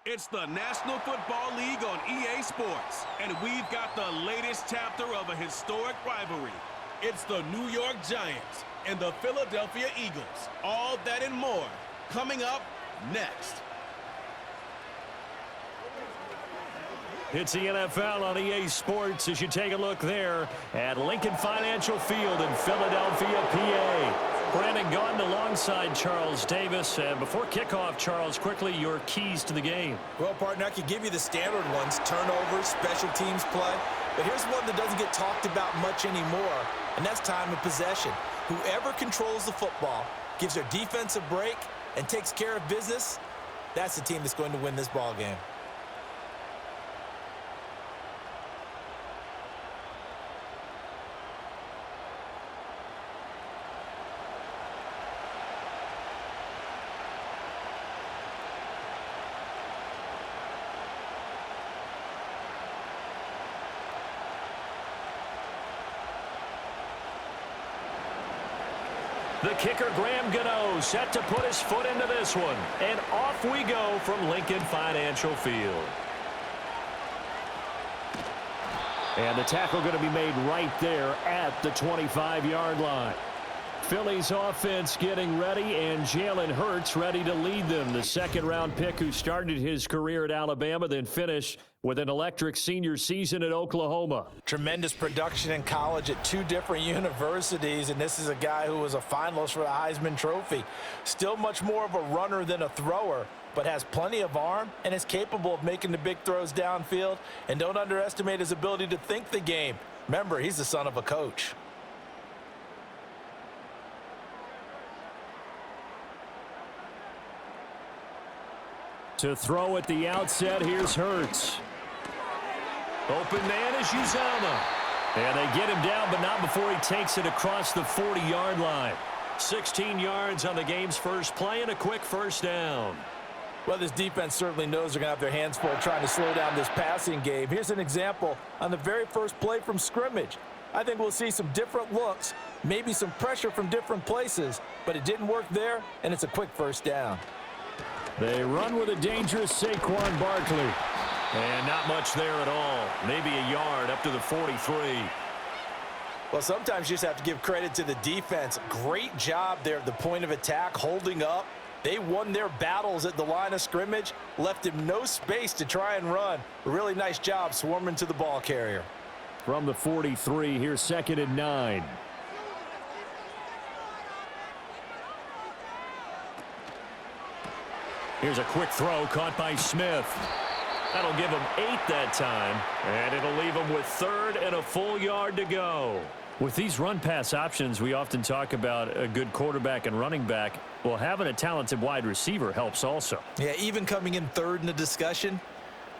It's the National Football League on EA Sports, and we've got the latest chapter of a historic rivalry. It's the New York Giants and the Philadelphia Eagles. All that and more coming up next. It's the NFL on EA Sports as you take a look there at Lincoln Financial Field in Philadelphia, PA. Brandon Gaudin alongside Charles Davis. And before kickoff, Charles, quickly your keys to the game. Well, partner, I could give you the standard ones, turnovers, special teams play. But here's one that doesn't get talked about much anymore, and that's time of possession. Whoever controls the football, gives their defense a break, and takes care of business, that's the team that's going to win this ball game. The kicker, Graham Gano, set to put his foot into this one. And off we go from Lincoln Financial Field. And the tackle going to be made right there at the 25-yard line. Philly's offense getting ready, and Jalen Hurts ready to lead them. The second-round pick who started his career at Alabama, then finished with an electric senior season at Oklahoma. Tremendous production in college at two different universities, and this is a guy who was a finalist for the Heisman Trophy. Still much more of a runner than a thrower, but has plenty of arm and is capable of making the big throws downfield. And don't underestimate his ability to think the game. Remember, he's the son of a coach. To throw at the outset, here's Hurts. Open man is Uzomah. And they get him down, but not before he takes it across the 40-yard line. 16 yards on the game's first play and a quick first down. Well, this defense certainly knows they're going to have their hands full trying to slow down this passing game. Here's an example on the very first play from scrimmage. I think we'll see some different looks, maybe some pressure from different places, but it didn't work there, and it's a quick first down. They run with a dangerous Saquon Barkley. And not much there at all. Maybe a yard up to the 43. Well, sometimes you just have to give credit to the defense. Great job there at the point of attack, holding up. They won their battles at the line of scrimmage, left him no space to try and run. A really nice job swarming to the ball carrier. From the 43, here's 2nd and 9. Here's a quick throw caught by Smith. That'll give him 8 that time, and it'll leave him with 3rd and a full yard to go. With these run-pass options, we often talk about a good quarterback and running back. Well, having a talented wide receiver helps also. Yeah, even coming in 3rd in the discussion,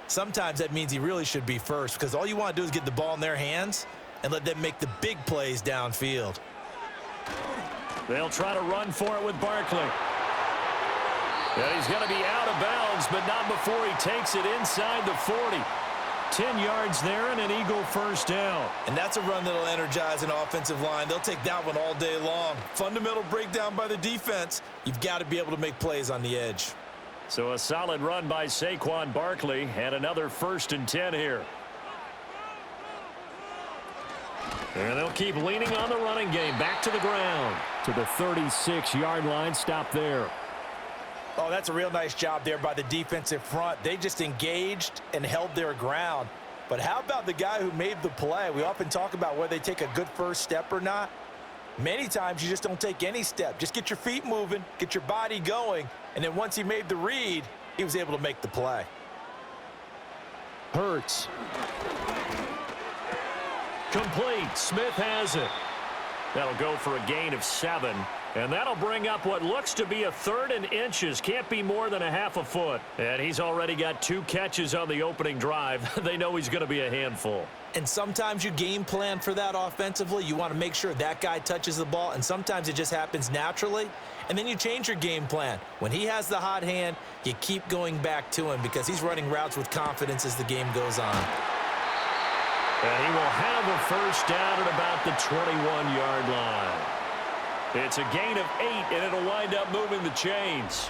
sometimes that means he really should be first, because all you want to do is get the ball in their hands and let them make the big plays downfield. They'll try to run for it with Barkley. And he's going to be out of bounds, but not before he takes it inside the 40. 10 yards there and an Eagle first down. And that's a run that'll energize an offensive line. They'll take that one all day long. Fundamental breakdown by the defense. You've got to be able to make plays on the edge. So a solid run by Saquon Barkley and another 1st and 10 here. And they'll keep leaning on the running game. Back to the ground. To the 36-yard line. Stop there. Oh, that's a real nice job there by the defensive front. They just engaged and held their ground. But how about the guy who made the play? We often talk about whether they take a good first step or not. Many times you just don't take any step. Just get your feet moving, get your body going, and then once he made the read, he was able to make the play. Hurts. Complete. Smith has it. That'll go for a gain of 7. And that'll bring up what looks to be a 3rd and inches. Can't be more than a half a foot. And he's already got 2 catches on the opening drive. They know he's going to be a handful. And sometimes you game plan for that offensively. You want to make sure that guy touches the ball. And sometimes it just happens naturally. And then you change your game plan. When he has the hot hand, you keep going back to him because he's running routes with confidence as the game goes on. And he will have a first down at about the 21-yard line. It's a gain of 8, and it'll wind up moving the chains.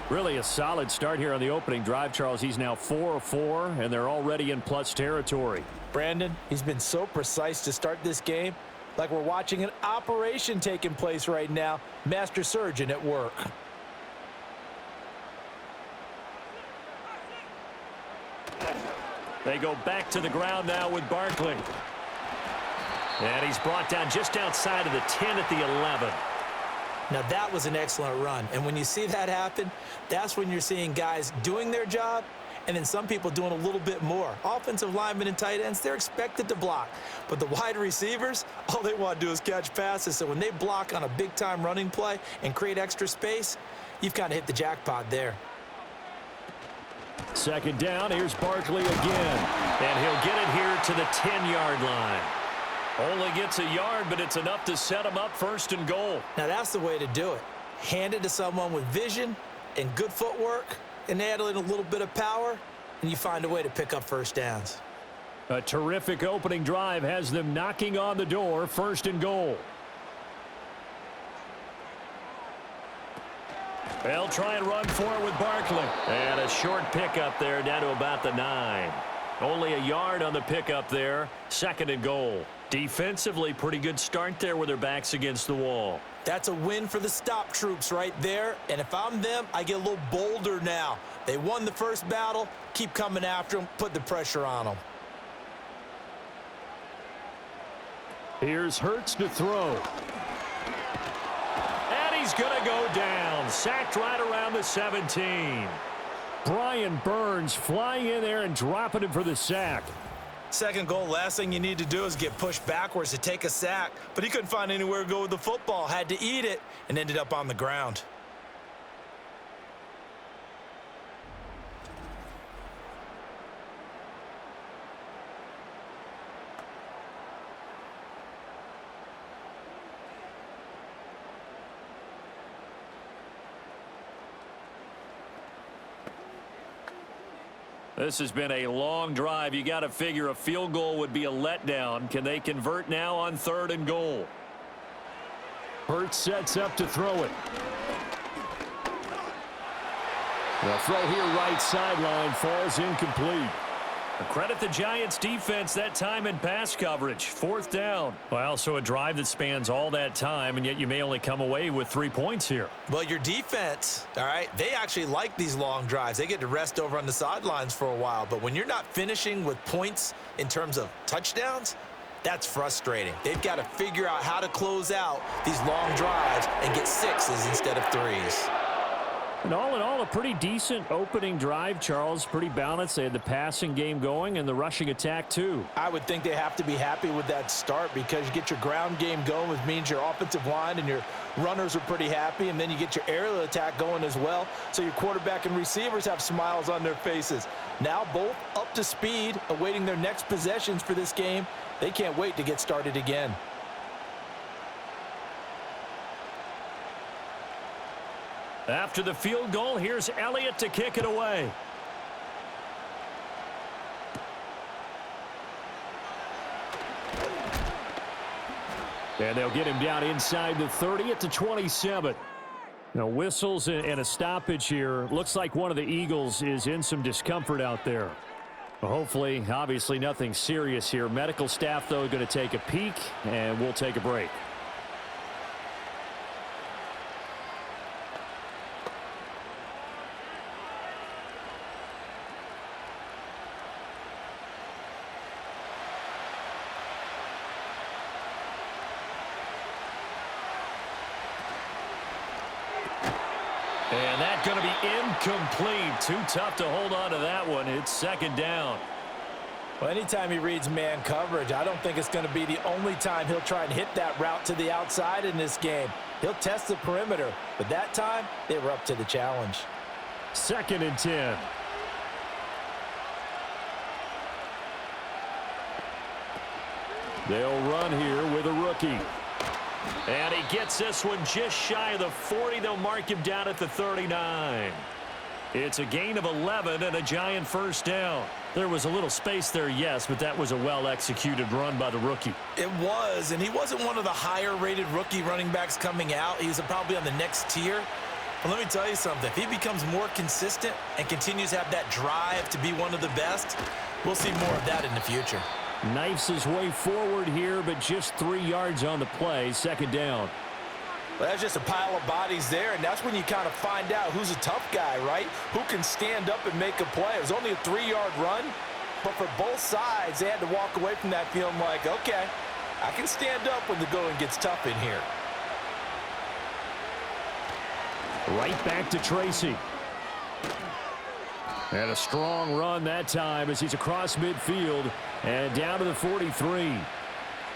Really a solid start here on the opening drive, Charles. He's now 4 of 4, and they're already in plus territory. Brandon, he's been so precise to start this game, like we're watching an operation taking place right now. Master surgeon at work. They go back to the ground now with Barkley. And he's brought down just outside of the 10 at the 11. Now, that was an excellent run. And when you see that happen, that's when you're seeing guys doing their job and then some people doing a little bit more. Offensive linemen and tight ends, they're expected to block. But the wide receivers, all they want to do is catch passes. So when they block on a big-time running play and create extra space, you've kind of hit the jackpot there. Second down, here's Barkley again. And he'll get it here to the 10-yard line. Only gets a yard, but it's enough to set him up 1st and goal. Now, that's the way to do it. Hand it to someone with vision and good footwork, and add in a little bit of power, and you find a way to pick up first downs. A terrific opening drive has them knocking on the door, 1st and goal. They'll try and run for it with Barkley. And a short pickup there down to about the 9. Only a yard on the pickup there, 2nd and goal. Defensively, pretty good start there with their backs against the wall. That's a win for the stop troops right there. And if I'm them, I get a little bolder now. They won the first battle. Keep coming after them. Put the pressure on them. Here's Hurts to throw. And he's going to go down. Sacked right around the 17. Brian Burns flying in there and dropping him for the sack. Second goal, last thing you need to do is get pushed backwards to take a sack. But he couldn't find anywhere to go with the football. Had to eat it and ended up on the ground. This has been a long drive. You got to figure a field goal would be a letdown. Can they convert now on 3rd and goal? Hurts sets up to throw it. The throw here right sideline falls incomplete. Credit the Giants defense that time in pass coverage. 4th down. Well, so a drive that spans all that time, and yet you may only come away with 3 points here. Well, your defense, all right, they actually like these long drives. They get to rest over on the sidelines for a while. But when you're not finishing with points in terms of touchdowns, that's frustrating. They've got to figure out how to close out these long drives and get 6s instead of 3s. And all in all, a pretty decent opening drive, Charles. Pretty balanced. They had the passing game going and the rushing attack, too. I would think they have to be happy with that start because you get your ground game going, which means your offensive line and your runners are pretty happy, and then you get your aerial attack going as well, so your quarterback and receivers have smiles on their faces. Now both up to speed, awaiting their next possessions for this game. They can't wait to get started again. After the field goal, here's Elliott to kick it away. And they'll get him down inside the 30 at the 27. Now whistles and a stoppage here. Looks like one of the Eagles is in some discomfort out there. Well, hopefully, obviously nothing serious here. Medical staff, though, going to take a peek, and we'll take a break. And that's going to be incomplete. Too tough to hold on to that one. It's 2nd down. Well, anytime he reads man coverage, I don't think it's going to be the only time he'll try and hit that route to the outside in this game. He'll test the perimeter, but that time they were up to the challenge. 2nd and 10. They'll run here with a rookie. And he gets this one just shy of the 40. They'll mark him down at the 39. It's a gain of 11 and a Giant 1st down. There was a little space there, yes, but that was a well-executed run by the rookie. It was, and he wasn't one of the higher-rated rookie running backs coming out. He was probably on the next tier. Well, let me tell you something. If he becomes more consistent and continues to have that drive to be one of the best, we'll see more of that in the future. Knifes his way forward here, but just 3 yards on the play. Second down. Well, that's just a pile of bodies there, and that's when you kind of find out who's a tough guy, right? Who can stand up and make a play. It was only a 3-yard run, but for both sides, they had to walk away from that feeling like, okay, I can stand up when the going gets tough in here. Right back to Tracy. And a strong run that time as he's across midfield and down to the 43.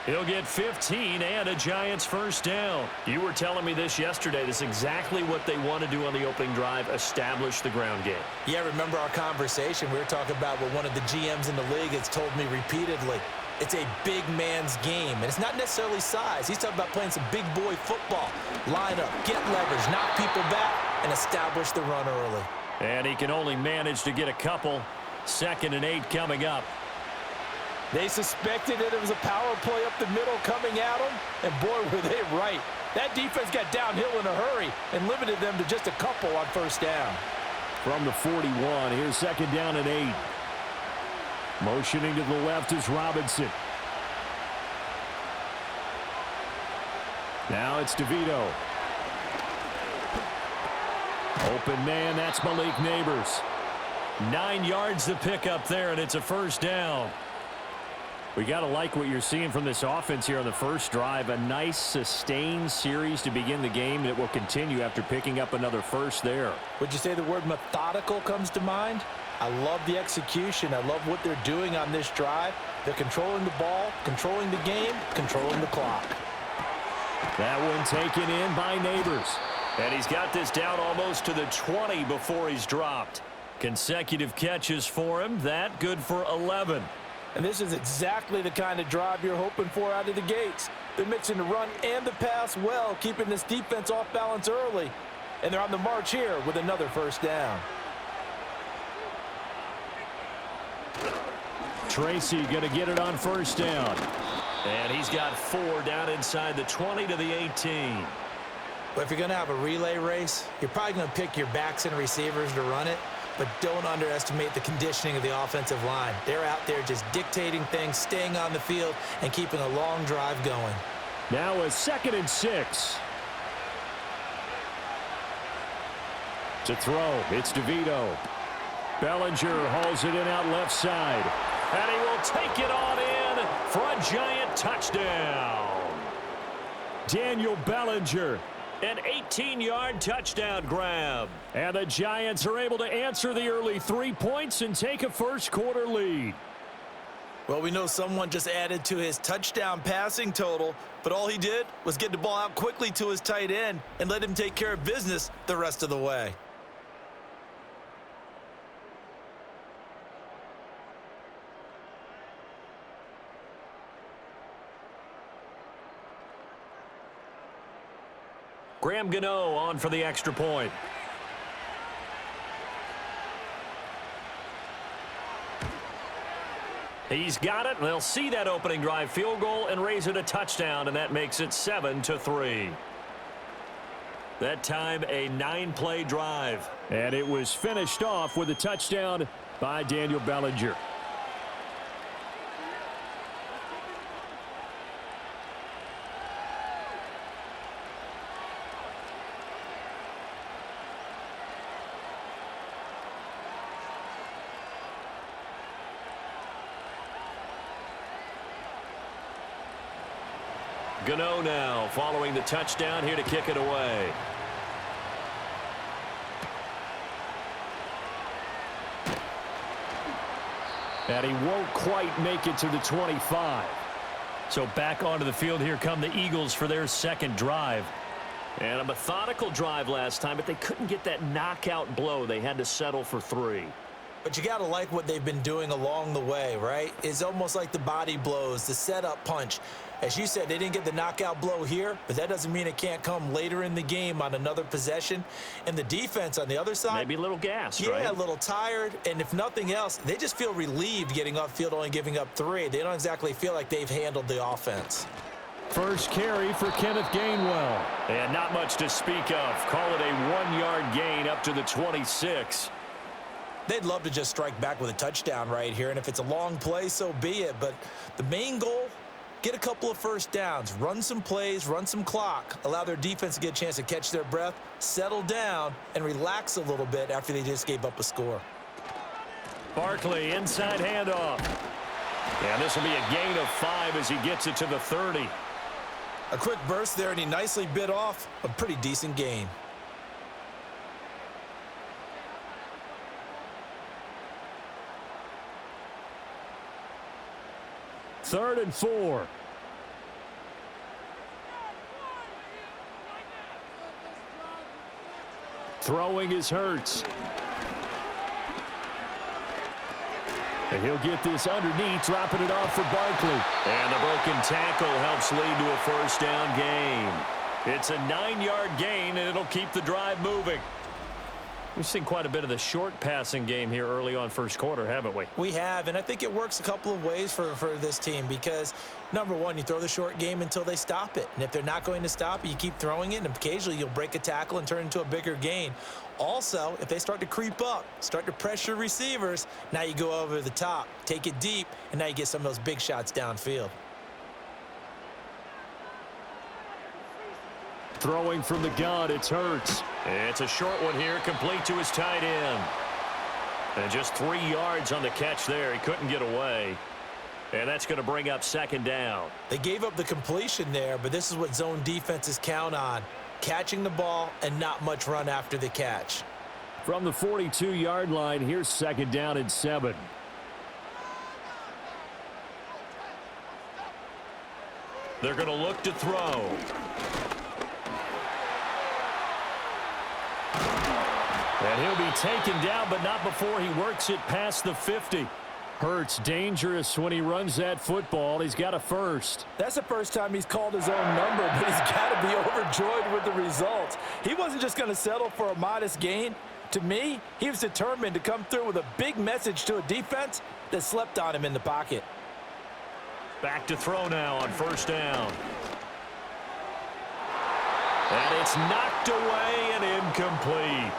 He'll get 15 and a Giants first down. You were telling me this yesterday. This is exactly what they want to do on the opening drive, establish the ground game. Yeah, remember our conversation? We were talking about what one of the GMs in the league has told me repeatedly. It's a big man's game, and it's not necessarily size. He's talking about playing some big boy football. Line up, get leverage, knock people back, and establish the run early. And he can only manage to get a couple. 2nd and 8 coming up. They suspected that it was a power play up the middle coming at them, and boy, were they right. That defense got downhill in a hurry and limited them to just a couple on first down. From the 41, here's 2nd down and 8. Motioning to the left is Robinson. Now it's DeVito. Open man, that's Malik Neighbors. 9 yards to pick up there, and it's a first down. We got to like what you're seeing from this offense here on the first drive. A nice sustained series to begin the game, and it will continue after picking up another first there. Would you say the word methodical comes to mind? I love the execution. I love what they're doing on this drive. They're controlling the ball, controlling the game, controlling the clock. That one taken in by Neighbors. And he's got this down almost to the 20 before he's dropped. Consecutive catches for him. That good for 11. And this is exactly the kind of drive you're hoping for out of the gates. They're mixing the run and the pass well, keeping this defense off balance early. And they're on the march here with another first down. Tracy going to get it on first down. And he's got 4 down inside the 20 to the 18. Well, if you're going to have a relay race, you're probably going to pick your backs and receivers to run it. But don't underestimate the conditioning of the offensive line. They're out there just dictating things, staying on the field, and keeping a long drive going. Now a 2nd and 6. To throw, it's DeVito. Bellinger hauls it in out left side. And he will take it on in for a Giant touchdown. Daniel Bellinger. An 18-yard touchdown grab. And the Giants are able to answer the early 3 points and take a first-quarter lead. Well, we know someone just added to his touchdown passing total, but all he did was get the ball out quickly to his tight end and let him take care of business the rest of the way. Graham Gano on for the extra point. He's got it, and they'll see that opening drive field goal and raise it a touchdown, and that makes it 7-3. That time, a 9-play drive. And it was finished off with a touchdown by Daniel Bellinger. Gano now following the touchdown here to kick it away. And he won't quite make it to the 25. So back onto the field, here come the Eagles for their second drive. And a methodical drive last time, but they couldn't get that knockout blow. They had to settle for 3. But you got to like what they've been doing along the way, right? It's almost like the body blows, the setup punch. As you said, they didn't get the knockout blow here, but that doesn't mean it can't come later in the game on another possession. And the defense on the other side, maybe a little gassed, right? Yeah, a little tired. And if nothing else, they just feel relieved getting off field, only giving up 3. They don't exactly feel like they've handled the offense. First carry for Kenneth Gainwell. And not much to speak of. Call it a 1-yard gain up to the 26. They'd love to just strike back with a touchdown right here, and if it's a long play, so be it. But the main goal, get a couple of first downs, run some plays, run some clock, allow their defense to get a chance to catch their breath, settle down, and relax a little bit after they just gave up a score. Barkley, inside handoff. And this will be a gain of 5 as he gets it to the 30. A quick burst there, and he nicely bit off a pretty decent gain. Third and 4. Throwing is Hurts. And he'll get this underneath, dropping it off for Barkley. And the broken tackle helps lead to a first down gain. It's a 9-yard gain, and it'll keep the drive moving. We've seen quite a bit of the short passing game here early on first quarter, haven't we? We have, and I think it works a couple of ways for this team because, number one, you throw the short game until they stop it. And if they're not going to stop it, you keep throwing it, and occasionally you'll break a tackle and turn it into a bigger gain. Also, if they start to creep up, start to pressure receivers, now you go over the top, take it deep, and now you get some of those big shots downfield. Throwing from the gun, it's Hurts. It's a short one here, complete to his tight end. And just 3 yards on the catch there. He couldn't get away. And that's going to bring up second down. They gave up the completion there, but this is what zone defenses count on. Catching the ball and not much run after the catch. From the 42-yard line, here's second down and 7. They're going to look to throw. And he'll be taken down, but not before he works it past the 50. Hurts dangerous when he runs that football. He's got a first. That's the first time he's called his own number, but he's got to be overjoyed with the results. He wasn't just going to settle for a modest gain. To me, he was determined to come through with a big message to a defense that slept on him in the pocket. Back to throw now on first down. And it's knocked away and incomplete.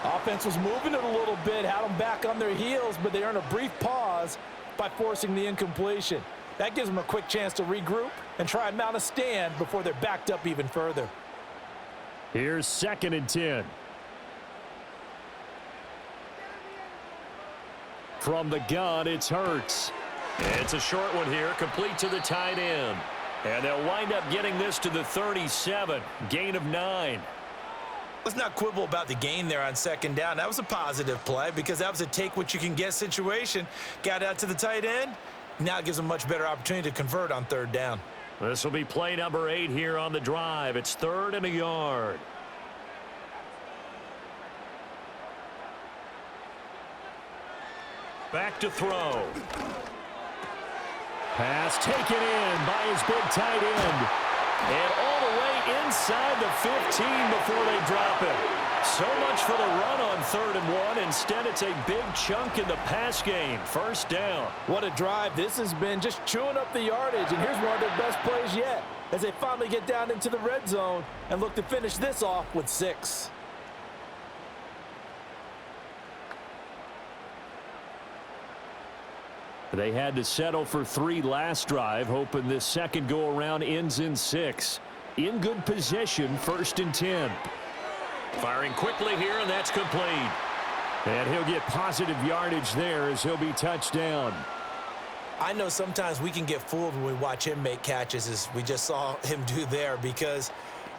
Offense was moving it a little bit, had them back on their heels, but they earned a brief pause by forcing the incompletion. That gives them a quick chance to regroup and try and mount a stand before they're backed up even further. Here's second and 10. From the gun, it's Hurts. It's a short one here, complete to the tight end. And they'll wind up getting this to the 37, gain of 9. Let's not quibble about the gain there on second down. That was a positive play because that was a take-what-you-can-get situation. Got out to the tight end. Now it gives them a much better opportunity to convert on third down. This will be play number 8 here on the drive. It's 3rd and a yard. Back to throw. Pass taken in by his big tight end. And all the way inside the 15 before they drop it. So much for the run on 3rd and 1. Instead, it's a big chunk in the pass game. First down. What a drive this has been, just chewing up the yardage. And here's one of their best plays yet as they finally get down into the red zone and look to finish this off with 6. They had to settle for 3 last drive, hoping this second go-around ends in 6. In good position, 1st and 10. Firing quickly here, and that's complete. And he'll get positive yardage there as he'll be touched down. I know sometimes we can get fooled when we watch him make catches, as we just saw him do there, because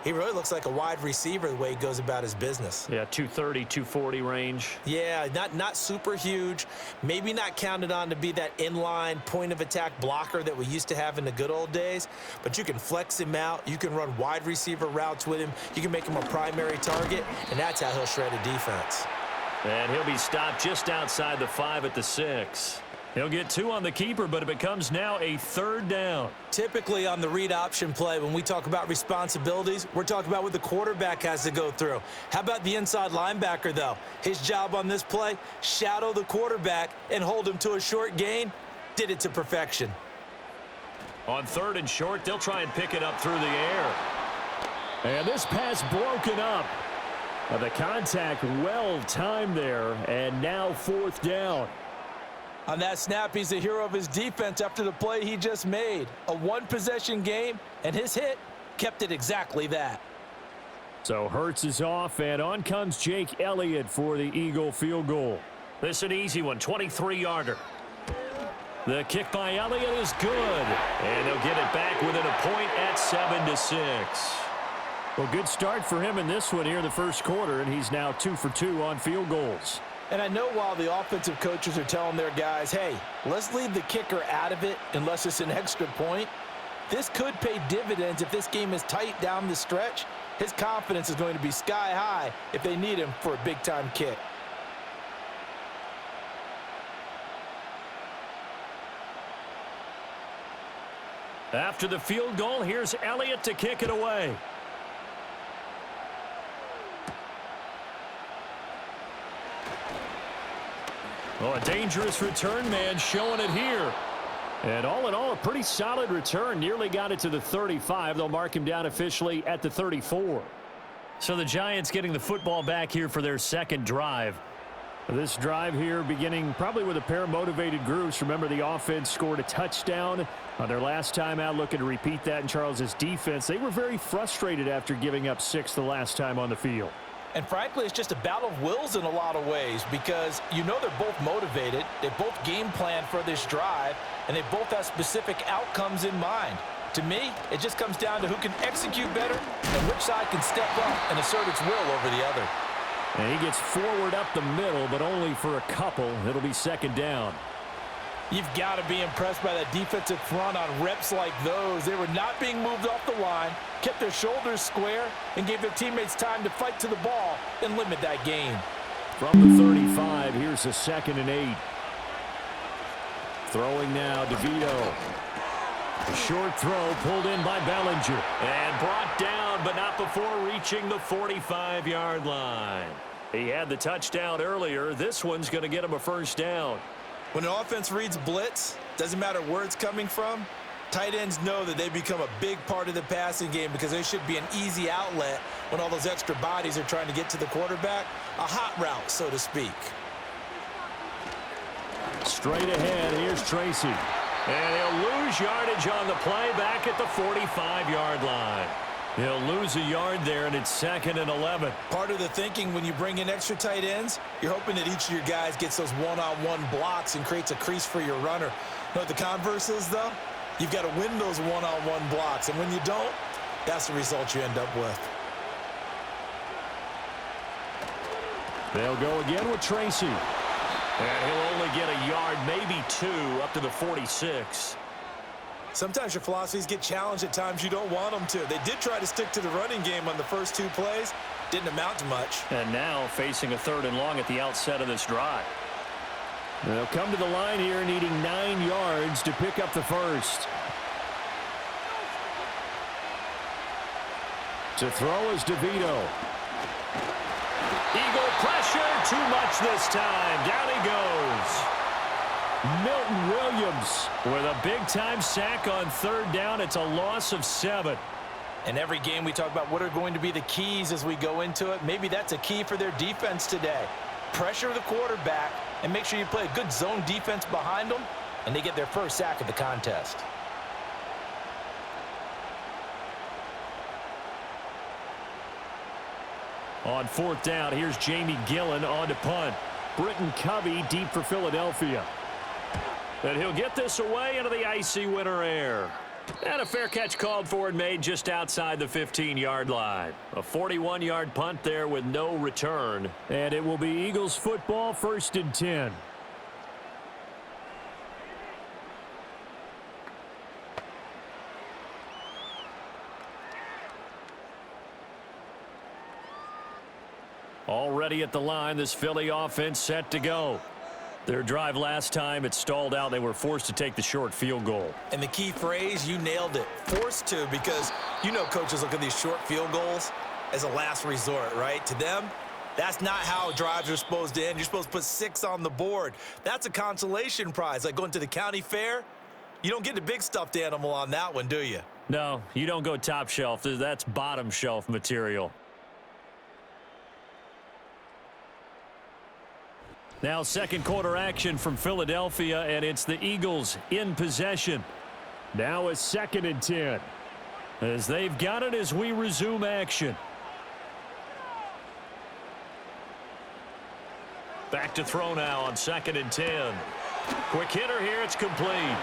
he really looks like a wide receiver the way he goes about his business. Yeah, 230, 240 range. Yeah, not super huge. Maybe not counted on to be that inline point-of-attack blocker that we used to have in the good old days. But you can flex him out. You can run wide receiver routes with him. You can make him a primary target, and that's how he'll shred a defense. And he'll be stopped just outside the 5 at the 6. He'll get 2 on the keeper, but it becomes now a 3rd down. Typically on the read option play, when we talk about responsibilities, we're talking about what the quarterback has to go through. How about the inside linebacker, though? His job on this play, shadow the quarterback and hold him to a short gain. Did it to perfection. On 3rd and short, they'll try and pick it up through the air. And this pass broken up. The contact well timed there, and now 4th down. On that snap, he's the hero of his defense after the play he just made. A one-possession game, and his hit kept it exactly that. So Hurts is off, and on comes Jake Elliott for the Eagle field goal. This is an easy one, 23-yarder. The kick by Elliott is good, and they'll get it back within a point at 7-6. Well, good start for him in this one here in the first quarter, and he's now 2 for 2 on field goals. And I know while the offensive coaches are telling their guys, hey, let's leave the kicker out of it unless it's an extra point, this could pay dividends if this game is tight down the stretch. His confidence is going to be sky high if they need him for a big-time kick. After the field goal, here's Elliott to kick it away. Oh, a dangerous return man showing it here. And all in all, a pretty solid return. Nearly got it to the 35. They'll mark him down officially at the 34. So the Giants getting the football back here for their second drive. This drive here beginning probably with a pair of motivated groups. Remember, the offense scored a touchdown on their last time out, looking to repeat that in Charles's defense. They were very frustrated after giving up 6 the last time on the field. And frankly, it's just a battle of wills in a lot of ways because you know they're both motivated, they both game plan for this drive, and they both have specific outcomes in mind. To me, it just comes down to who can execute better and which side can step up and assert its will over the other. And he gets forward up the middle, but only for a couple. It'll be second down. You've got to be impressed by that defensive front on reps like those. They were not being moved off the line, kept their shoulders square, and gave their teammates time to fight to the ball and limit that gain. From the 35, here's a 2nd and 8. Throwing now, DeVito. A short throw pulled in by Bellinger. And brought down, but not before reaching the 45-yard line. He had the touchdown earlier. This one's going to get him a first down. When an offense reads blitz, doesn't matter where it's coming from, tight ends know that they become a big part of the passing game because they should be an easy outlet when all those extra bodies are trying to get to the quarterback. A hot route, so to speak. Straight ahead, here's Tracy. And he'll lose yardage on the play back at the 45-yard line. He'll lose a yard there, and it's 2nd and 11. Part of the thinking when you bring in extra tight ends, you're hoping that each of your guys gets those one-on-one blocks and creates a crease for your runner. You know what the converse is, though? You've got to win those one-on-one blocks, and when you don't, that's the result you end up with. They'll go again with Tracy. And he'll only get a yard, maybe 2, up to the 46. Sometimes your philosophies get challenged at times you don't want them to. They did try to stick to the running game on the first 2 plays. Didn't amount to much. And now facing a 3rd and long at the outset of this drive. They'll come to the line here needing 9 yards to pick up the first. To throw is DeVito. Eagle pressure, too much this time. Down he goes. Milton Williams with a big-time sack on 3rd down. It's a loss of 7. In every game we talk about what are going to be the keys as we go into it. Maybe that's a key for their defense today. Pressure the quarterback and make sure you play a good zone defense behind them, and they get their first sack of the contest. On 4th down, here's Jamie Gillen on to punt. Britton Covey deep for Philadelphia. And he'll get this away into the icy winter air. And a fair catch called for and made just outside the 15-yard line. A 41-yard punt there with no return. And it will be Eagles football, 1st and 10. Already at the line, this Philly offense set to go. Their drive last time, it stalled out. They were forced to take the short field goal. And the key phrase, you nailed it. Forced to, because you know coaches look at these short field goals as a last resort, right? To them, that's not how drives are supposed to end. You're supposed to put 6 on the board. That's a consolation prize, like going to the county fair. You don't get the big stuffed animal on that one, do you? No, you don't go top shelf. That's bottom shelf material. Now second quarter action from Philadelphia, and it's the Eagles in possession. Now a 2nd and 10. As they've got it as we resume action. Back to throw now on 2nd and 10. Quick hitter here, it's complete.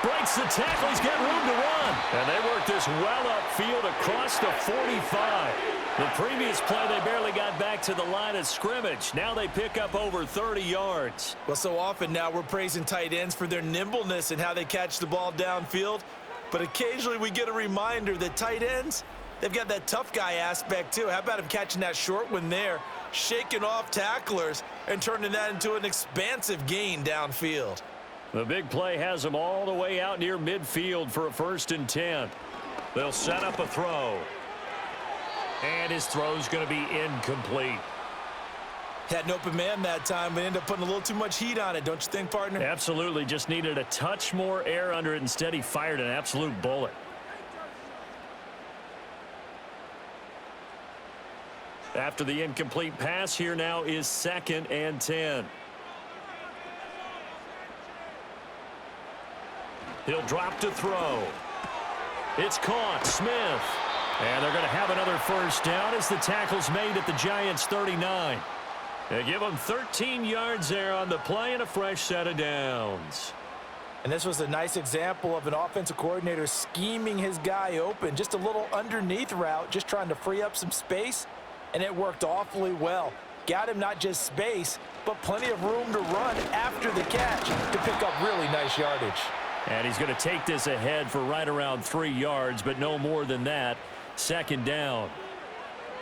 Breaks the tackle, he's got room to run. And they work this well upfield across the 45. The previous play, they barely got back to the line of scrimmage. Now they pick up over 30 yards. Well, so often now we're praising tight ends for their nimbleness and how they catch the ball downfield. But occasionally we get a reminder that tight ends, they've got that tough guy aspect too. How about him catching that short one there, shaking off tacklers, and turning that into an expansive gain downfield? The big play has them all the way out near midfield for a 1st and 10. They'll set up a throw. And his throw's going to be incomplete. Had an open man that time, but ended up putting a little too much heat on it, don't you think, partner? Absolutely. Just needed a touch more air under it. Instead, he fired an absolute bullet. After the incomplete pass, here now is 2nd and 10. He'll drop to throw. It's caught. Smith. And they're going to have another 1st down as the tackle's made at the Giants' 39. They give them 13 yards there on the play and a fresh set of downs. And this was a nice example of an offensive coordinator scheming his guy open. Just a little underneath route, just trying to free up some space, and it worked awfully well. Got him not just space, but plenty of room to run after the catch to pick up really nice yardage. And he's going to take this ahead for right around 3 yards, but no more than that. 2nd down.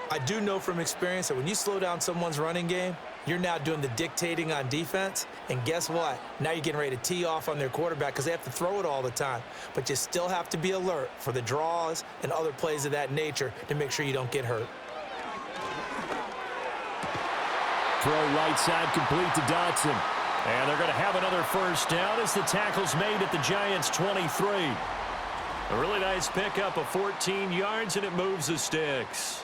I do know from experience that when you slow down someone's running game, you're now doing the dictating on defense. And guess what? Now you're getting ready to tee off on their quarterback because they have to throw it all the time. But you still have to be alert for the draws and other plays of that nature to make sure you don't get hurt. Throw right side complete to Dotson. And they're going to have another 1st down as the tackle's made at the Giants' 23. A really nice pickup of 14 yards, and it moves the sticks.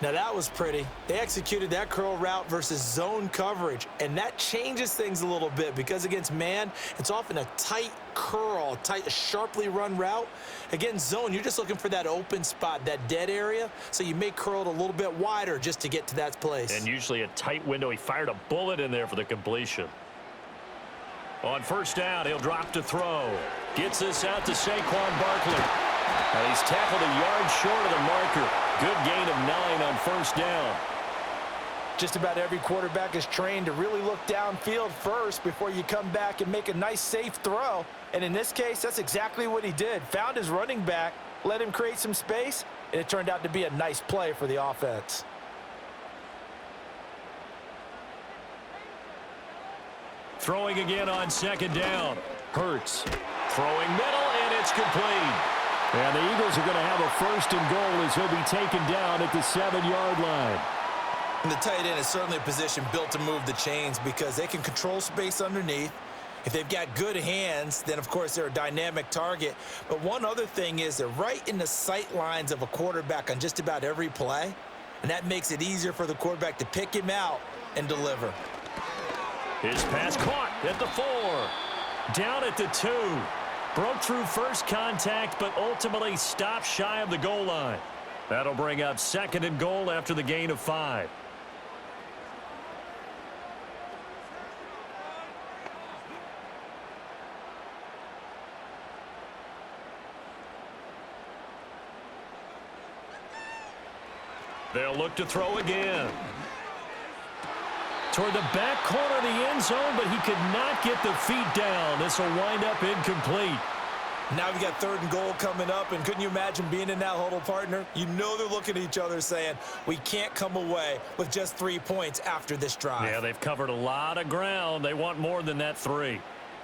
Now that was pretty. They executed that curl route versus zone coverage, and that changes things a little bit because against man, it's often a tight curl, tight, sharply run route. Against zone, you're just looking for that open spot, that dead area, so you may curl it a little bit wider just to get to that place. And usually a tight window. He fired a bullet in there for the completion. On 1st down, he'll drop to throw. Gets this out to Saquon Barkley. And he's tackled a yard short of the marker. Good gain of 9 on 1st down. Just about every quarterback is trained to really look downfield first before you come back and make a nice, safe throw. And in this case, that's exactly what he did. Found his running back, let him create some space, and it turned out to be a nice play for the offense. Throwing again on 2nd down. Hurts. Throwing middle, and it's complete. And the Eagles are going to have a 1st and goal as he'll be taken down at the 7-yard line. And the tight end is certainly a position built to move the chains because they can control space underneath. If they've got good hands, then, of course, they're a dynamic target. But one other thing is they're right in the sight lines of a quarterback on just about every play, and that makes it easier for the quarterback to pick him out and deliver. His pass caught at the 4. Down at the 2. Broke through first contact, but ultimately stopped shy of the goal line. That'll bring up 2nd and goal after the gain of 5. They'll look to throw again. Toward the back corner of the end zone, but he could not get the feet down. This will wind up incomplete. Now we got 3rd and goal coming up, and couldn't you imagine being in that huddle, partner? You know they're looking at each other saying, we can't come away with just 3 points after this drive. Yeah, they've covered a lot of ground. They want more than that 3.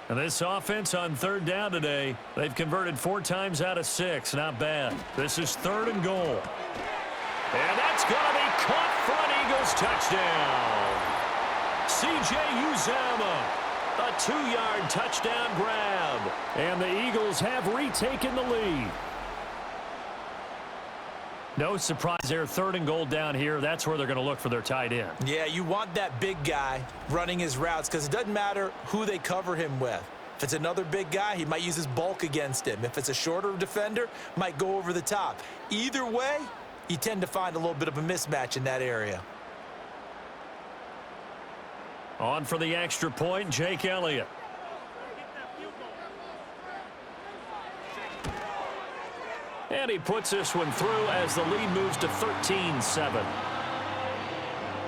And this offense on 3rd down today, they've converted 4 times out of 6. Not bad. This is 3rd and goal. And that's going to be caught for an Eagles touchdown. C.J. Uzomah. A 2-yard touchdown grab. And the Eagles have retaken the lead. No surprise there, 3rd and goal down here. That's where they're going to look for their tight end. Yeah, you want that big guy running his routes because it doesn't matter who they cover him with. If it's another big guy, he might use his bulk against him. If it's a shorter defender, might go over the top. Either way, you tend to find a little bit of a mismatch in that area. On for the extra point, Jake Elliott. And he puts this one through as the lead moves to 13-7.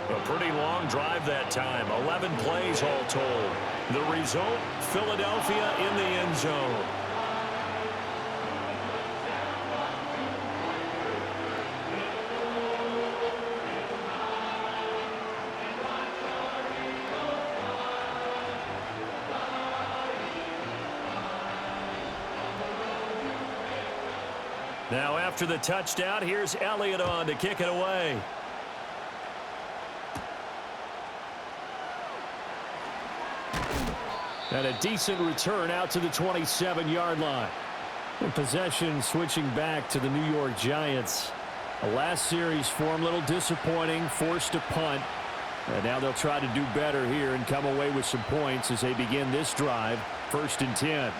A pretty long drive that time. 11 plays all told. The result, Philadelphia in the end zone. Now after the touchdown, here's Elliott on to kick it away. And a decent return out to the 27-yard line. And possession switching back to the New York Giants. The last series for them, a little disappointing, forced to punt. And now they'll try to do better here and come away with some points as they begin this drive, 1st and 10.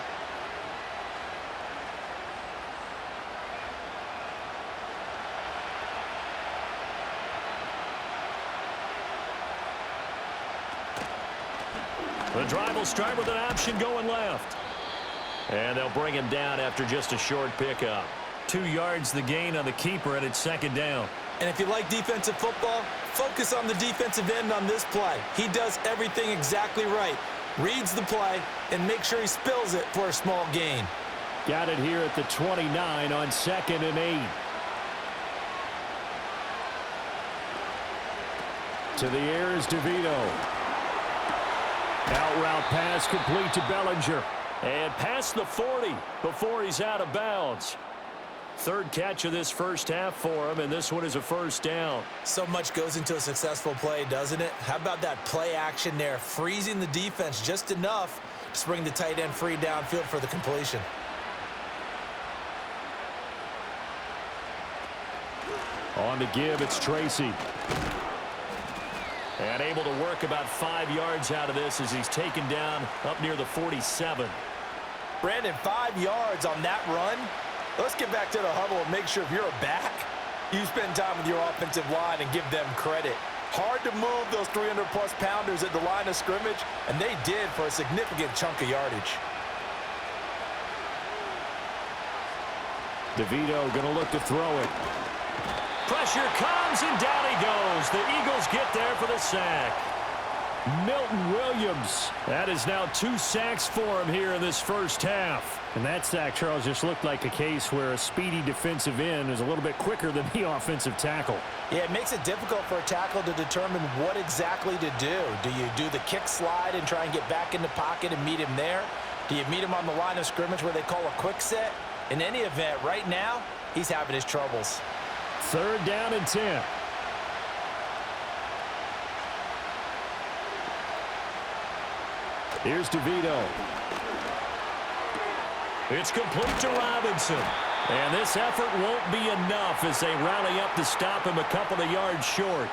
The drive will start with an option going left. And they'll bring him down after just a short pickup. 2 yards the gain on the keeper, and it's 2nd down. And if you like defensive football, focus on the defensive end on this play. He does everything exactly right. Reads the play and makes sure he spills it for a small gain. Got it here at the 29 on 2nd and 8. To the air is DeVito. Out route pass complete to Bellinger. And past the 40 before he's out of bounds. 3rd catch of this first half for him, and this one is a 1st down. So much goes into a successful play, doesn't it? How about that play action there? Freezing the defense just enough to bring the tight end free downfield for the completion. On the give, it's Tracy. And able to work about 5 yards out of this as he's taken down up near the 47. Brandon, 5 yards on that run. Let's get back to the huddle and make sure if you're a back, you spend time with your offensive line and give them credit. Hard to move those 300-plus pounders at the line of scrimmage, and they did for a significant chunk of yardage. DeVito going to look to throw it. Pressure comes, and down he goes. The Eagles get there for the sack. Milton Williams. That is now 2 sacks for him here in this first half. And that sack, Charles, just looked like a case where a speedy defensive end is a little bit quicker than the offensive tackle. Yeah, it makes it difficult for a tackle to determine what exactly to do. Do you do the kick slide and try and get back in the pocket and meet him there? Do you meet him on the line of scrimmage where they call a quick set? In any event, right now, he's having his troubles. 3rd down and 10. Here's DeVito. It's complete to Robinson. And this effort won't be enough as they rally up to stop him a couple of yards short.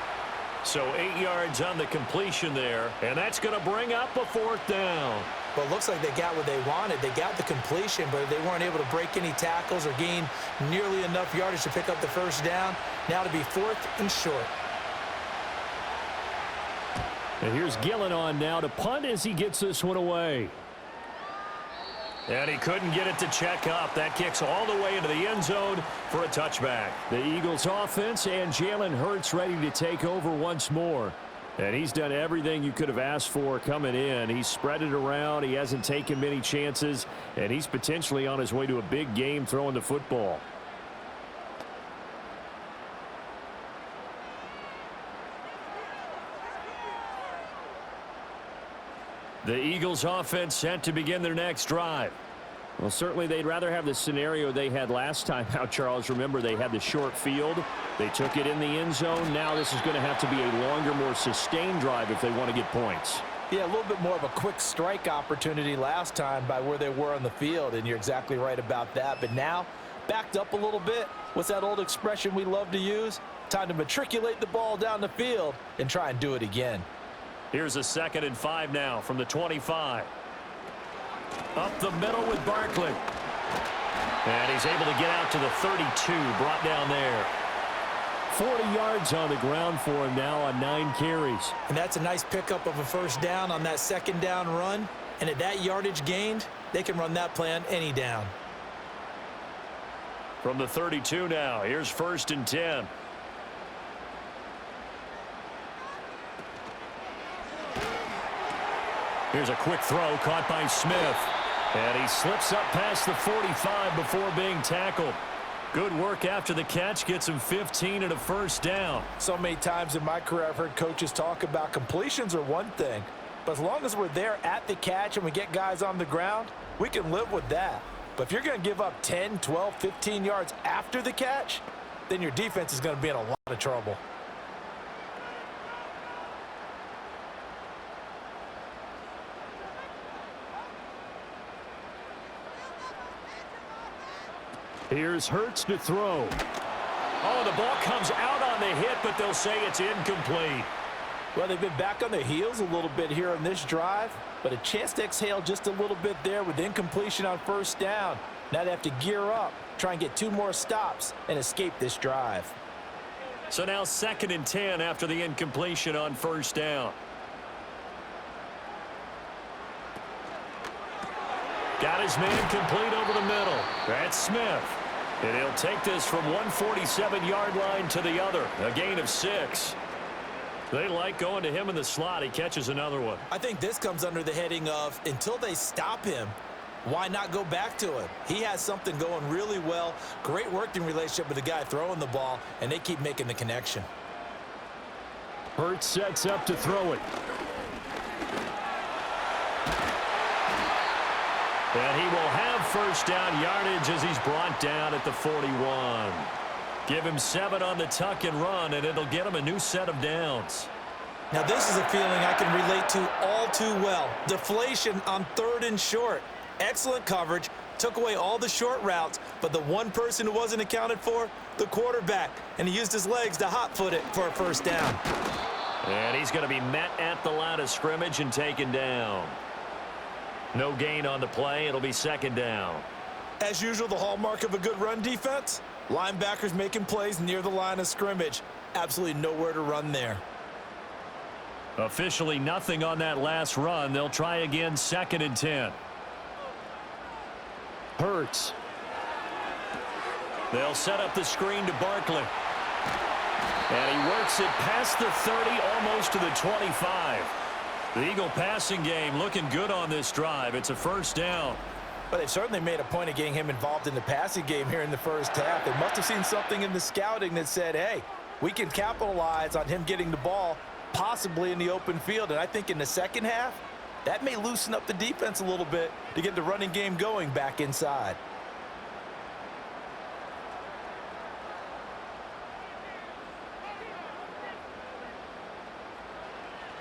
So 8 yards on the completion there. And that's going to bring up a 4th down. Well, it looks like they got what they wanted. They got the completion, but they weren't able to break any tackles or gain nearly enough yardage to pick up the 1st down. Now to be 4th and short. And here's Gillen on now to punt as he gets this one away. And he couldn't get it to check up. That kicks all the way into the end zone for a touchback. The Eagles offense and Jalen Hurts ready to take over once more. And he's done everything you could have asked for coming in. He's spread it around. He hasn't taken many chances. And he's potentially on his way to a big game throwing the football. The Eagles offense set to begin their next drive. Well, certainly they'd rather have the scenario they had last time out, Charles. Remember, they had the short field. They took it in the end zone. Now this is going to have to be a longer, more sustained drive if they want to get points. Yeah, a little bit more of a quick strike opportunity last time by where they were on the field, and you're exactly right about that. But now, backed up a little bit. What's that old expression we love to use? Time to matriculate the ball down the field and try and do it again. Here's a 2nd and 5 now from the 25. Up the middle with Barkley. And he's able to get out to the 32, brought down there. 40 yards on the ground for him now on 9 carries. And that's a nice pickup of a first down on that second down run. And at that yardage gained, they can run that play on any down. From the 32 now, here's 1st and 10. Here's a quick throw caught by Smith. And he slips up past the 45 before being tackled. Good work after the catch, gets him 15 and a first down. So many times in my career I've heard coaches talk about completions are one thing, but as long as we're there at the catch and we get guys on the ground, we can live with that. But if you're going to give up 10, 12, 15 yards after the catch, then your defense is going to be in a lot of trouble. Here's Hurts to throw. Oh, the ball comes out on the hit, but they'll say it's incomplete. Well, they've been back on their heels a little bit here on this drive, but a chance to exhale just a little bit there with incompletion on first down. Now they have to gear up, try and get 2 more stops, and escape this drive. So now 2nd and 10 after the incompletion on first down. Got his man complete over the middle. That's Smith. And he'll take this from 147-yard line to the other. A gain of 6. They like going to him in the slot. He catches another one. I think this comes under the heading of until they stop him, why not go back to him? He has something going really well. Great working relationship with the guy throwing the ball, and they keep making the connection. Hurts sets up to throw it. And he will have first down yardage as he's brought down at the 41. Give him 7 on the tuck and run, and it'll get him a new set of downs. Now, this is a feeling I can relate to all too well. Deflation on 3rd and short. Excellent coverage. Took away all the short routes, but the one person who wasn't accounted for, the quarterback. And he used his legs to hot-foot it for a first down. And he's going to be met at the line of scrimmage and taken down. No gain on the play. It'll be 2nd down. As usual, the hallmark of a good run defense, linebackers making plays near the line of scrimmage. Absolutely nowhere to run there. Officially nothing on that last run. They'll try again 2nd and 10. Hurts. They'll set up the screen to Barkley. And he works it past the 30, almost to the 25. The Eagle passing game looking good on this drive. It's a first down. But they've certainly made a point of getting him involved in the passing game here in the first half. They must have seen something in the scouting that said, hey, we can capitalize on him getting the ball possibly in the open field. And I think in the second half, that may loosen up the defense a little bit to get the running game going back inside.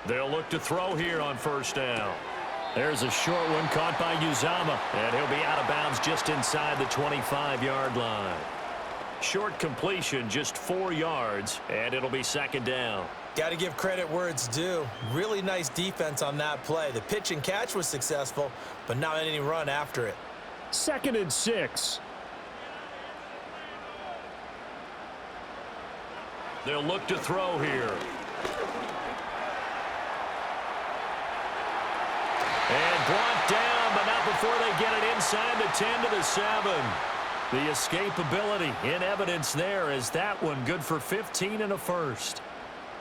They'll look to throw here on first down. There's a short one caught by Uzama, and he'll be out of bounds just inside the 25-yard line. Short completion, just 4 yards, and it'll be 2nd down. Got to give credit where it's due. Really nice defense on that play. The pitch and catch was successful, but not any run after it. 2nd and 6. They'll look to throw here. And brought down, but not before they get it inside the 10 to the 7. The escapability in evidence there as that one good for 15 and a first.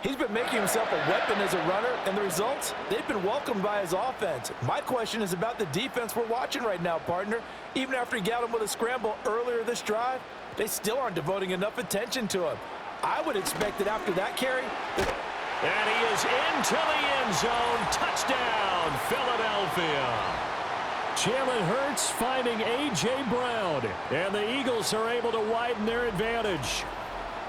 He's been making himself a weapon as a runner, and the results, they've been welcomed by his offense. My question is about the defense we're watching right now, partner. Even after he got him with a scramble earlier this drive, they still aren't devoting enough attention to him. I would expect that after that carry... And he is into the end zone. Touchdown, Philadelphia. Jalen Hurts finding A.J. Brown. And the Eagles are able to widen their advantage.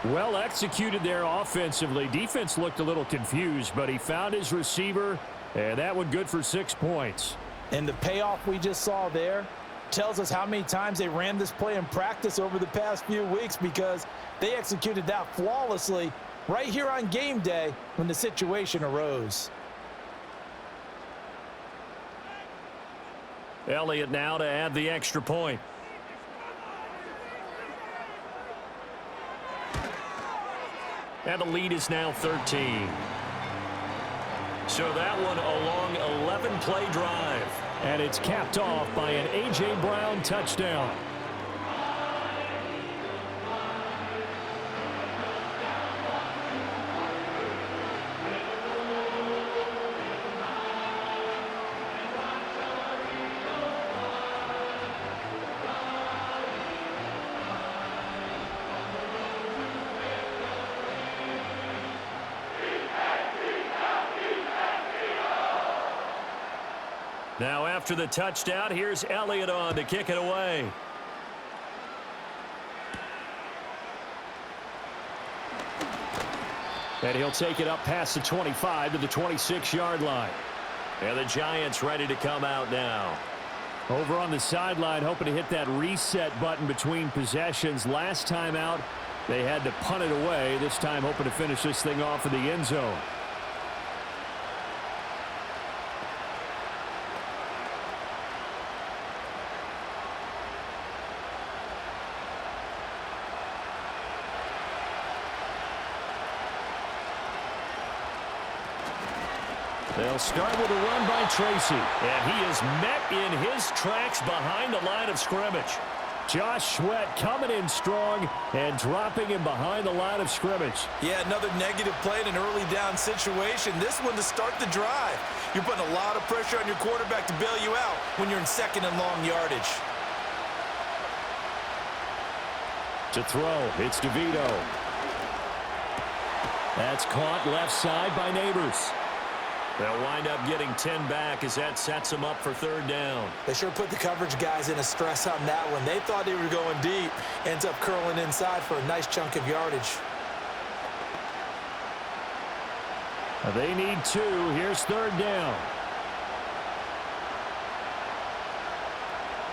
Well executed there offensively. Defense looked a little confused, but he found his receiver And that one good for 6 points. And the payoff we just saw there tells us how many times they ran this play in practice over the past few weeks, because they executed that flawlessly right here on game day when the situation arose. Elliott now to add the extra point. And the lead is now 13. So that one a long 11-play drive. And it's capped off by an A.J. Brown touchdown. Now after the touchdown, here's Elliott on to kick it away. And he'll take it up past the 25 to the 26-yard line. And the Giants ready to come out now. Over on the sideline, hoping to hit that reset button between possessions. Last time out, they had to punt it away. This time hoping to finish this thing off in the end zone. They'll start with a run by Tracy. And he is met in his tracks behind the line of scrimmage. Josh Sweat coming in strong and dropping him behind the line of scrimmage. Yeah, another negative play in an early down situation. This one to start the drive. You're putting a lot of pressure on your quarterback to bail you out when you're in second and long yardage. To throw, it's DeVito. That's caught left side by Neighbors. They'll wind up getting 10 back as that sets them up for third down. They sure put the coverage guys in a stress on that one. They thought they were going deep. Ends up curling inside for a nice chunk of yardage. They need 2. Here's third down.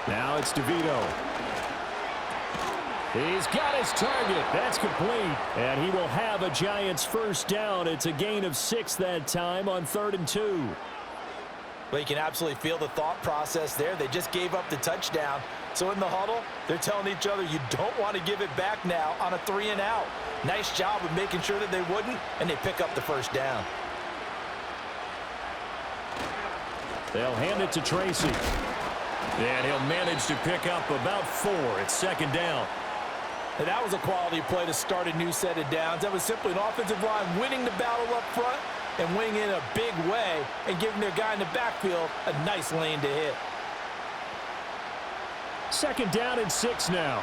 Now it's DeVito. He's got his target. That's complete. And he will have a Giants first down. It's a gain of 6 that time on 3rd and 2. Well, you can absolutely feel the thought process there. They just gave up the touchdown. So in the huddle, they're telling each other, you don't want to give it back now on a 3 and out. Nice job of making sure that they wouldn't, and they pick up the first down. They'll hand it to Tracy. And he'll manage to pick up about 4. It's second down. And that was a quality play to start a new set of downs. That was simply an offensive line winning the battle up front and winning in a big way and giving their guy in the backfield a nice lane to hit. Second down and 6 now.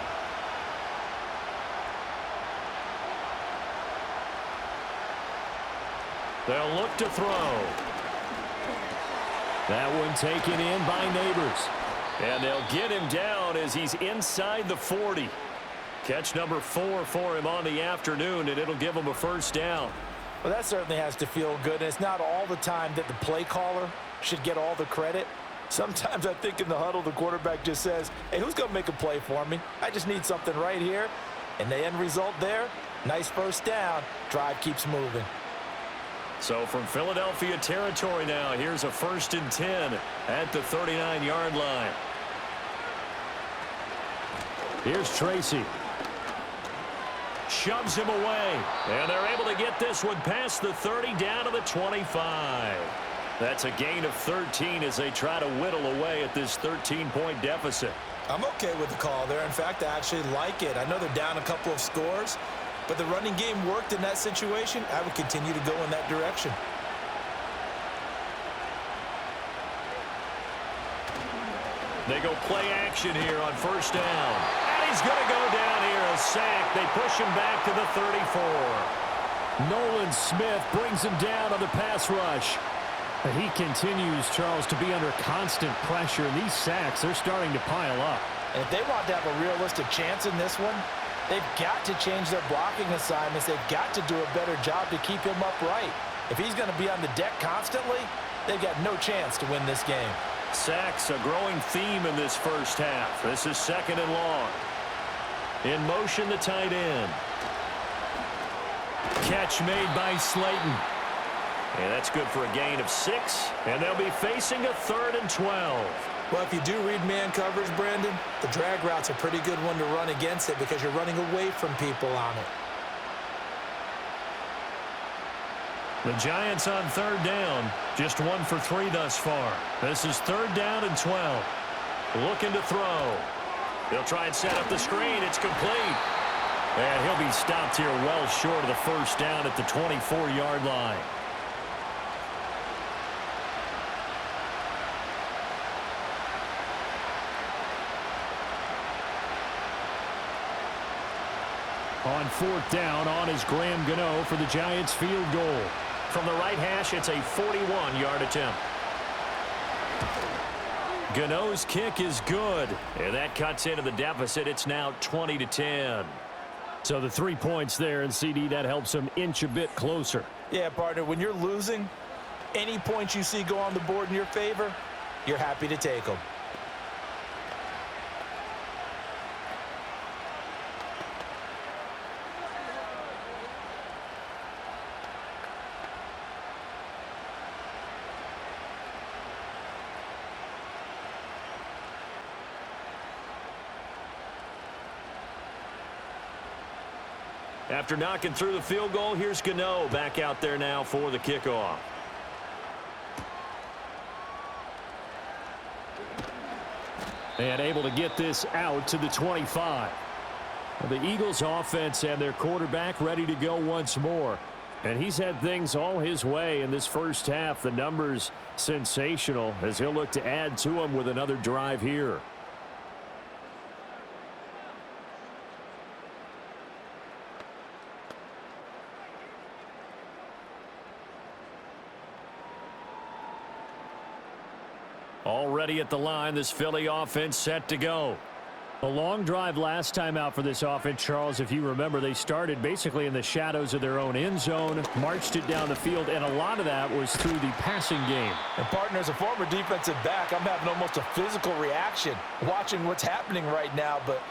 They'll look to throw. That one taken in by Neighbors. And they'll get him down as he's inside the 40. Catch number 4 for him on the afternoon, and it'll give him a first down. Well, that certainly has to feel good. And it's not all the time that the play caller should get all the credit. Sometimes I think in the huddle, the quarterback just says, hey, who's going to make a play for me? I just need something right here. And the end result there, nice first down. Drive keeps moving. So from Philadelphia territory now, here's a 1st and 10 at the 39-yard line. Here's Tracy. Shoves him away. And they're able to get this one past the 30 down to the 25. That's a gain of 13 as they try to whittle away at this 13-point deficit. I'm okay with the call there. In fact, I actually like it. I know they're down a couple of scores, but the running game worked in that situation. I would continue to go in that direction. They go play action here on first down. And he's going to go down here, a sack. They push him back to the 34. Nolan Smith brings him down on the pass rush. He continues, Charles, to be under constant pressure. And these sacks, they're starting to pile up. And if they want to have a realistic chance in this one, they've got to change their blocking assignments. They've got to do a better job to keep him upright. If he's going to be on the deck constantly, They've got no chance to win this game. Sacks, a growing theme in this first half. This is 2nd and long. In motion, the tight end. Catch made by Slayton. And that's good for a gain of 6. And they'll be facing a 3rd and 12. Well, if you do read man coverage, Brandon, the drag route's a pretty good one to run against it because you're running away from people on it. The Giants on 3rd down, just 1 for 3 thus far. This is 3rd down and 12. Looking to throw. He'll try and set up the screen. It's complete. And he'll be stopped here well short of the first down at the 24-yard line. On 4th down, on is Graham Gano for the Giants field goal. From the right hash, it's a 41-yard attempt. Gano's kick is good, and that cuts into the deficit. It's now 20-10. So the 3 points there, and CD, that helps them inch a bit closer. Yeah, partner, when you're losing, any points you see go on the board in your favor, you're happy to take them. After knocking through the field goal, here's Gano back out there now for the kickoff. And able to get this out to the 25. The Eagles offense and their quarterback ready to go once more. And he's had things all his way in this first half. The numbers sensational as he'll look to add to them with another drive here. Already at the line, this Philly offense set to go. A long drive last time out for this offense, Charles. If you remember, they started basically in the shadows of their own end zone, marched it down the field, and a lot of that was through the passing game. And partner, as a former defensive back, I'm having almost a physical reaction watching what's happening right now. But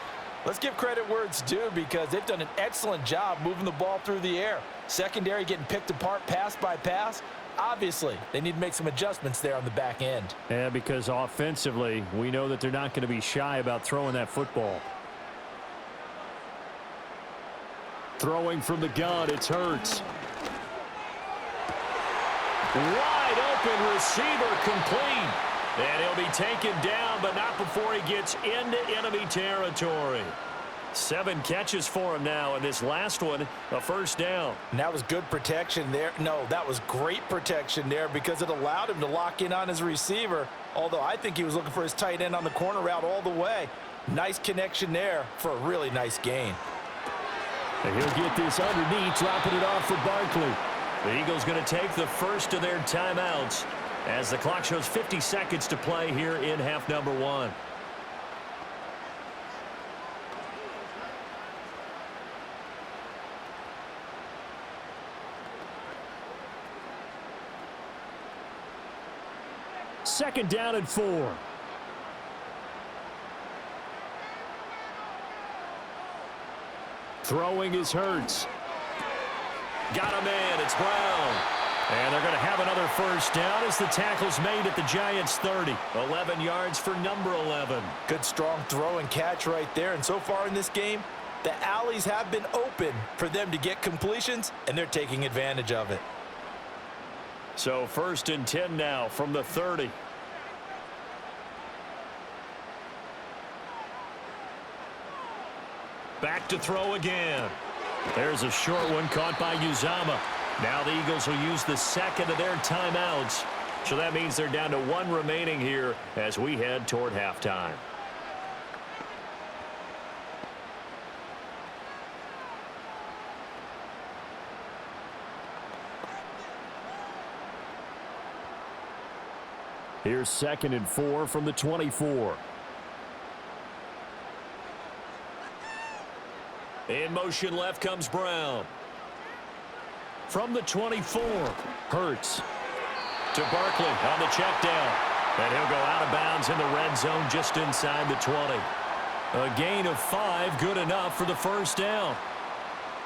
let's give credit where it's due because they've done an excellent job moving the ball through the air. Secondary getting picked apart pass by pass. Obviously, they need to make some adjustments there on the back end. Yeah, because offensively, we know that they're not going to be shy about throwing that football. Throwing from the gun, it's Hurts. Wide open receiver complete. And he'll be taken down, but not before he gets into enemy territory. 7 catches for him now, and this last one, a first down. And that was good protection there. No, that was great protection there because it allowed him to lock in on his receiver, although I think he was looking for his tight end on the corner route all the way. Nice connection there for a really nice gain. And he'll get this underneath, dropping it off for Barkley. The Eagles going to take the first of their timeouts as the clock shows 50 seconds to play here in half number 1. Second down and 4. Throwing is Hurts. Got him in. It's Brown. And they're going to have another first down as the tackle's made at the Giants' 30. 11 yards for number 11. Good strong throw and catch right there. And so far in this game, the alleys have been open for them to get completions, and they're taking advantage of it. So 1st and 10 now from the 30. Back to throw again. There's a short one caught by Uzama. Now the Eagles will use the second of their timeouts. So that means they're down to 1 remaining here as we head toward halftime. Here's 2nd and 4 from the 24. In motion left comes Brown. From the 24, Hurts. to Barkley on the check down. And he'll go out of bounds in the red zone just inside the 20. A gain of 5, good enough for the first down.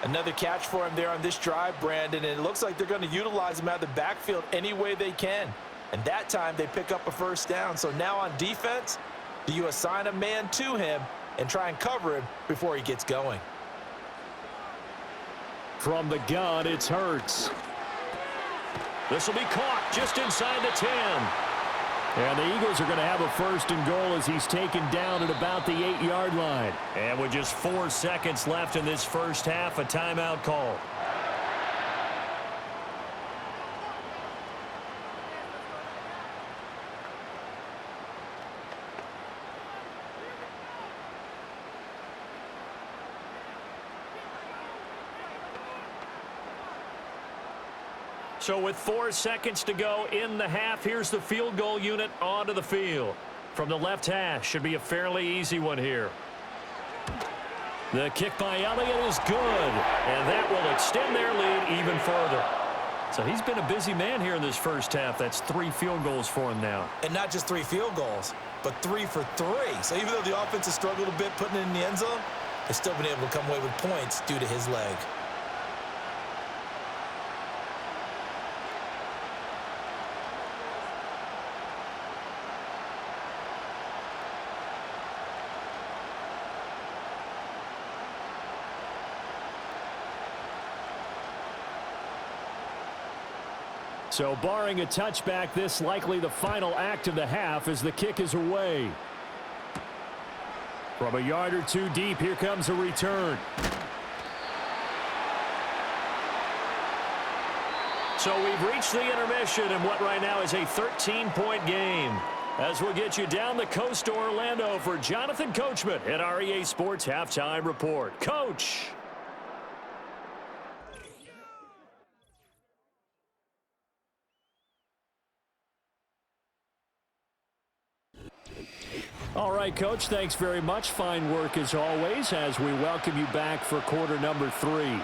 Another catch for him there on this drive, Brandon, and it looks like they're going to utilize him out of the backfield any way they can. And that time they pick up a first down. So now on defense, do you assign a man to him and try and cover him before he gets going? From the gun, it's Hurts. This will be caught just inside the 10. And the Eagles are going to have a first and goal as he's taken down at about the 8-yard line. And with just 4 seconds left in this first half, a timeout call. So with 4 seconds to go in the half, here's the field goal unit onto the field. From the left hash, should be a fairly easy one here. The kick by Elliott is good, and that will extend their lead even further. So he's been a busy man here in this first half. That's 3 field goals for him now. And not just 3 field goals, but 3 for 3. So even though the offense has struggled a bit putting it in the end zone, they've still been able to come away with points due to his leg. So barring a touchback, this likely the final act of the half as the kick is away. From a yard or 2 deep, here comes a return. So we've reached the intermission in what right now is a 13-point game. As we'll get you down the coast to Orlando for Jonathan Coachman at our EA Sports Halftime Report. Coach! All right, Coach, thanks very much. Fine work as always as we welcome you back for quarter number 3.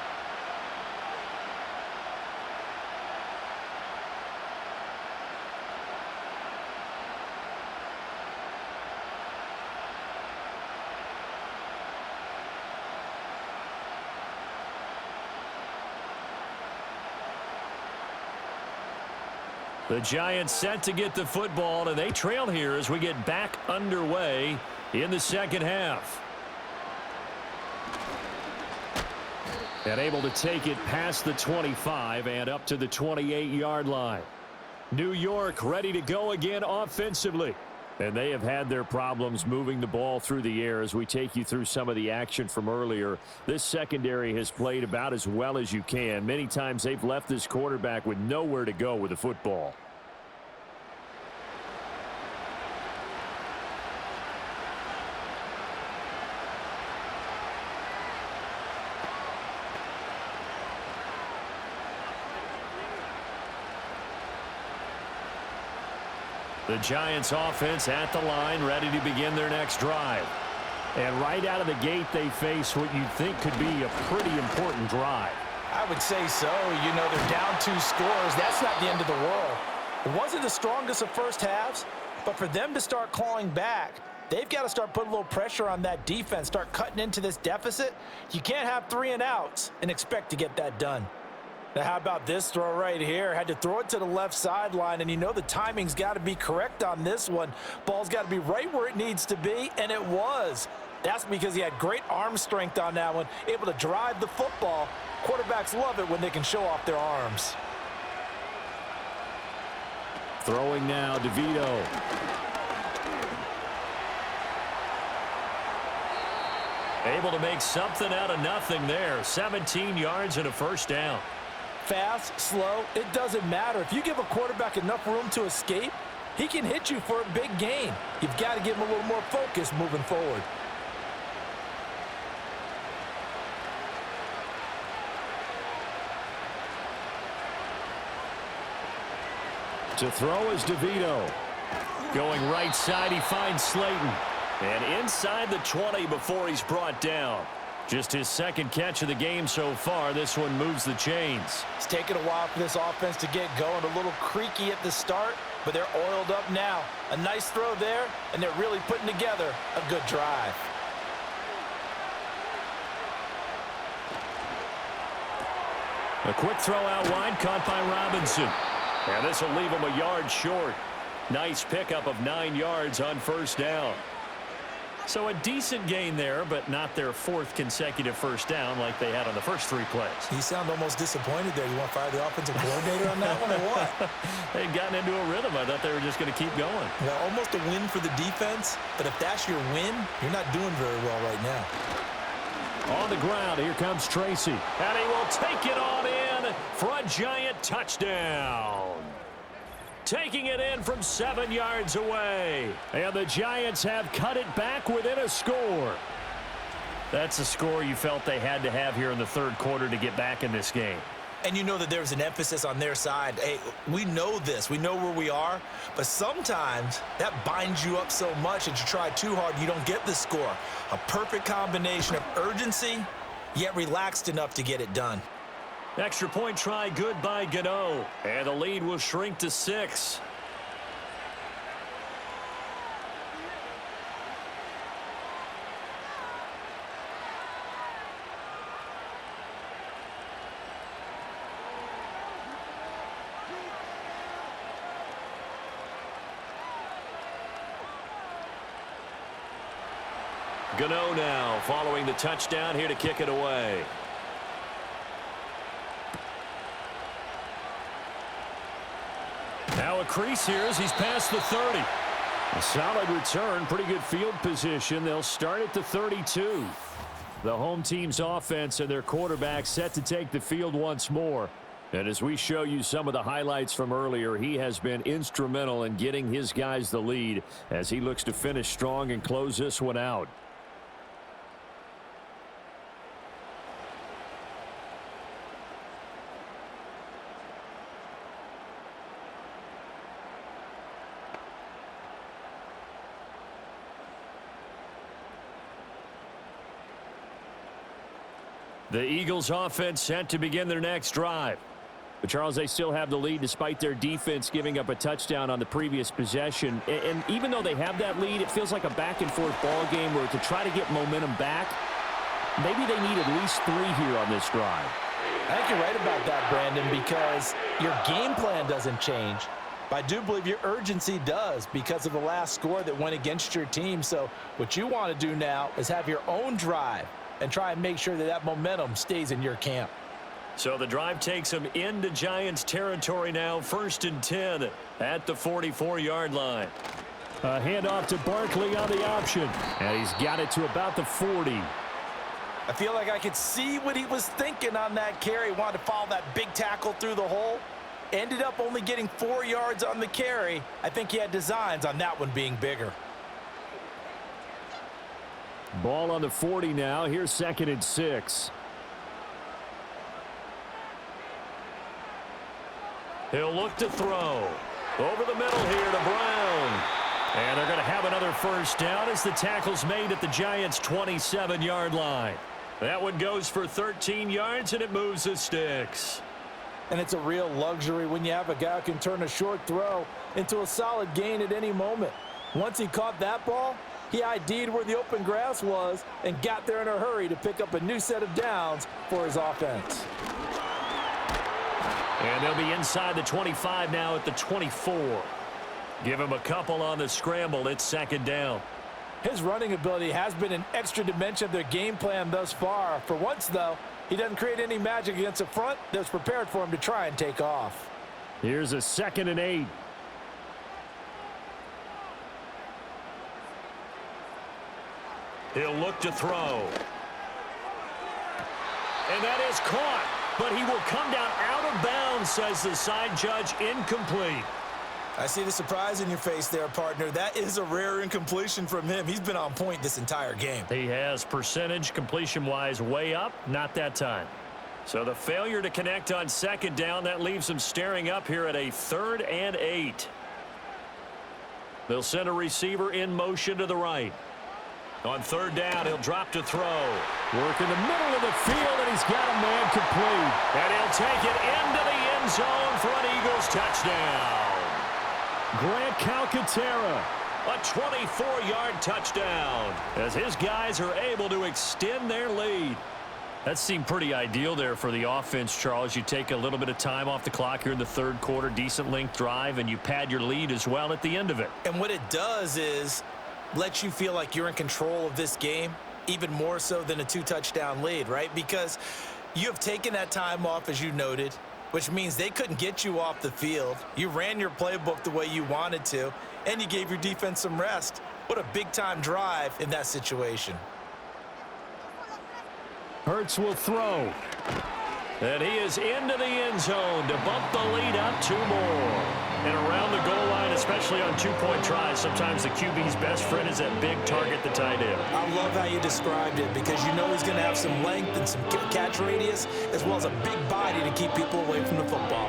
The Giants set to get the football, and they trail here as we get back underway in the second half. And able to take it past the 25 and up to the 28-yard line. New York ready to go again offensively. And they have had their problems moving the ball through the air as we take you through some of the action from earlier. This secondary has played about as well as you can. Many times they've left this quarterback with nowhere to go with the football. The Giants offense at the line, ready to begin their next drive. And right out of the gate, they face what you'd think could be a pretty important drive. I would say so. You know, they're down 2 scores. That's not the end of the world. It wasn't the strongest of first halves, but for them to start clawing back, they've got to start putting a little pressure on that defense, start cutting into this deficit. You can't have 3 and outs and expect to get that done. Now, how about this throw right here? Had to throw it to the left sideline, and you know the timing's got to be correct on this one. Ball's got to be right where it needs to be, and it was. That's because he had great arm strength on that one, able to drive the football. Quarterbacks love it when they can show off their arms. Throwing now, DeVito. Able to make something out of nothing there. 17 yards and a first down. Fast, slow, it doesn't matter. If you give a quarterback enough room to escape, he can hit you for a big gain. You've got to give him a little more focus moving forward. To throw is DeVito. Going right side, he finds Slayton. And inside the 20 before he's brought down. Just his second catch of the game so far. This one moves the chains. It's taken a while for this offense to get going. A little creaky at the start, but they're oiled up now. A nice throw there, and they're really putting together a good drive. A quick throw out wide, caught by Robinson. And this will leave him a yard short. Nice pickup of 9 yards on first down. So a decent gain there, but not their 4th consecutive first down like they had on the first 3 plays. You sound almost disappointed there. You want to fire the offensive coordinator on that one or what? They'd gotten into a rhythm. I thought they were just going to keep going. Well, almost a win for the defense, but if that's your win, you're not doing very well right now. On the ground, here comes Tracy. And he will take it on in for a giant touchdown. Taking it in from 7 yards away. And the Giants have cut it back within a score. That's a score you felt they had to have here in the 3rd quarter to get back in this game. And you know that there's an emphasis on their side. Hey, we know this. We know where we are. But sometimes that binds you up so much that you try too hard, you don't get the score. A perfect combination of urgency, yet relaxed enough to get it done. Extra point try good by Gano. And the lead will shrink to 6. Gano now following the touchdown here to kick it away. Now a crease here as he's past the 30. A solid return, pretty good field position. They'll start at the 32. The home team's offense and their quarterback set to take the field once more. And as we show you some of the highlights from earlier, he has been instrumental in getting his guys the lead as he looks to finish strong and close this one out. The Eagles offense set to begin their next drive. But, Charles, they still have the lead despite their defense giving up a touchdown on the previous possession. And even though they have that lead, it feels like a back-and-forth ball game where to try to get momentum back, maybe they need at least 3 here on this drive. I think you're right about that, Brandon, because your game plan doesn't change. But I do believe your urgency does because of the last score that went against your team. So what you want to do now is have your own drive and try and make sure that that momentum stays in your camp. So the drive takes them into Giants territory now, 1st and 10 at the 44-yard line. A handoff to Barkley on the option, and he's got it to about the 40. I feel like I could see what he was thinking on that carry. Wanted to follow that big tackle through the hole. Ended up only getting 4 yards on the carry. I think he had designs on that one being bigger. Ball on the 40 now. Here's 2nd and 6. He'll look to throw. Over the middle here to Brown. And they're going to have another first down as the tackle's made at the Giants' 27-yard line. That one goes for 13 yards, and it moves the sticks. And it's a real luxury when you have a guy who can turn a short throw into a solid gain at any moment. Once he caught that ball, he ID'd where the open grass was and got there in a hurry to pick up a new set of downs for his offense. And they'll be inside the 25 now at the 24. Give him a couple on the scramble. It's 2nd down. His running ability has been an extra dimension of their game plan thus far. For once, though, he doesn't create any magic against the front that's prepared for him to try and take off. Here's a 2nd and 8. He'll look to throw. And that is caught. But he will come down out of bounds, says the side judge. Incomplete. I see the surprise in your face there, partner. That is a rare incompletion from him. He's been on point this entire game. He has percentage completion-wise way up. Not that time. So the failure to connect on 2nd down, that leaves him staring up here at a 3rd and 8. They'll send a receiver in motion to the right. On third down, he'll drop to throw. Work in the middle of the field, and he's got a man complete. And he'll take it into the end zone for an Eagles touchdown. Grant Calcaterra, a 24-yard touchdown, as his guys are able to extend their lead. That seemed pretty ideal there for the offense, Charles. You take a little bit of time off the clock here in the third quarter, decent length drive, and you pad your lead as well at the end of it. And what it does is let you feel like you're in control of this game, even more so than a 2-touchdown lead, right? Because you have taken that time off, as you noted, which means they couldn't get you off the field. You ran your playbook the way you wanted to, and you gave your defense some rest. What a big-time drive in that situation. Hurts will throw. And he is into the end zone to bump the lead up 2 more. And around the goal line, especially on 2-point tries, sometimes the QB's best friend is that big target, the tight end. I love how you described it, because you know he's going to have some length and some catch radius, as well as a big body to keep people away from the football.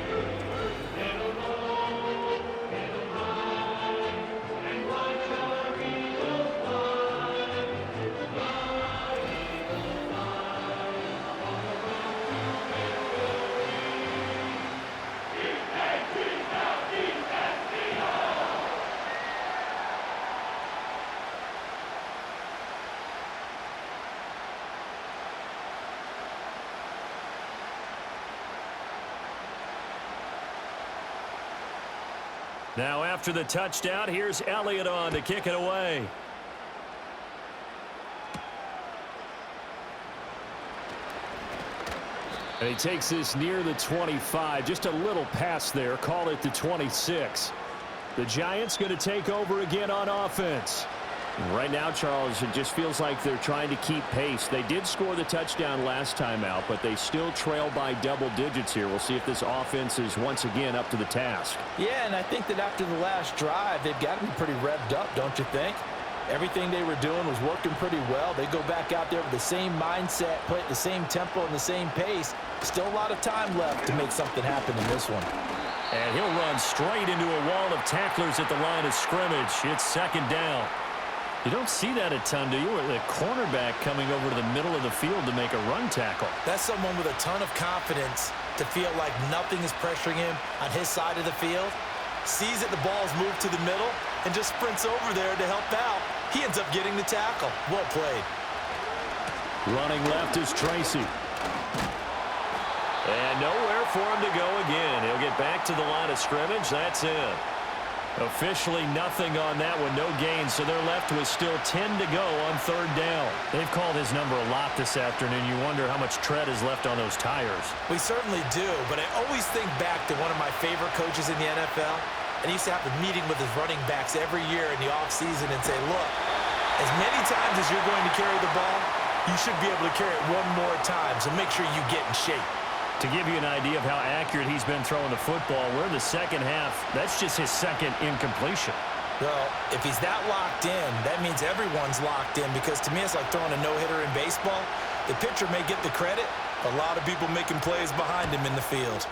Now after the touchdown, here's Elliott on to kick it away. And he takes this near the 25. Just a little pass there. Call it the 26. The Giants going to take over again on offense. Right now, Charles, it just feels like they're trying to keep pace. They did score the touchdown last time out, but they still trail by double digits here. We'll see if this offense is once again up to the task. Yeah, and I think that after the last drive, they've got to be pretty revved up, don't you think? Everything they were doing was working pretty well. They go back out there with the same mindset, play at the same tempo and the same pace. Still a lot of time left to make something happen in this one. And he'll run straight into a wall of tacklers at the line of scrimmage. It's second down. You don't see that a ton, do you? The cornerback coming over to the middle of the field to make a run tackle. That's someone with a ton of confidence to feel like nothing is pressuring him on his side of the field. Sees that the ball is moved to the middle and just sprints over there to help out. He ends up getting the tackle. Well played. Running left is Tracy. And nowhere for him to go again. He'll get back to the line of scrimmage. That's it. Officially nothing on that one, no gain, so they're left with still 10 to go on third down. They've called his number a lot this afternoon. You wonder how much tread is left on those tires. We certainly do, but I always think back to one of my favorite coaches in the NFL, and he used to have a meeting with his running backs every year in the offseason and say, look, as many times as you're going to carry the ball, you should be able to carry it one more time, so make sure you get in shape. To give you an idea of how accurate he's been throwing the football, we're in the second half. That's just his second incompletion. Well, if he's that locked in, that means everyone's locked in, because to me it's like throwing a no-hitter in baseball. The pitcher may get the credit, a lot of people making plays behind him in the field.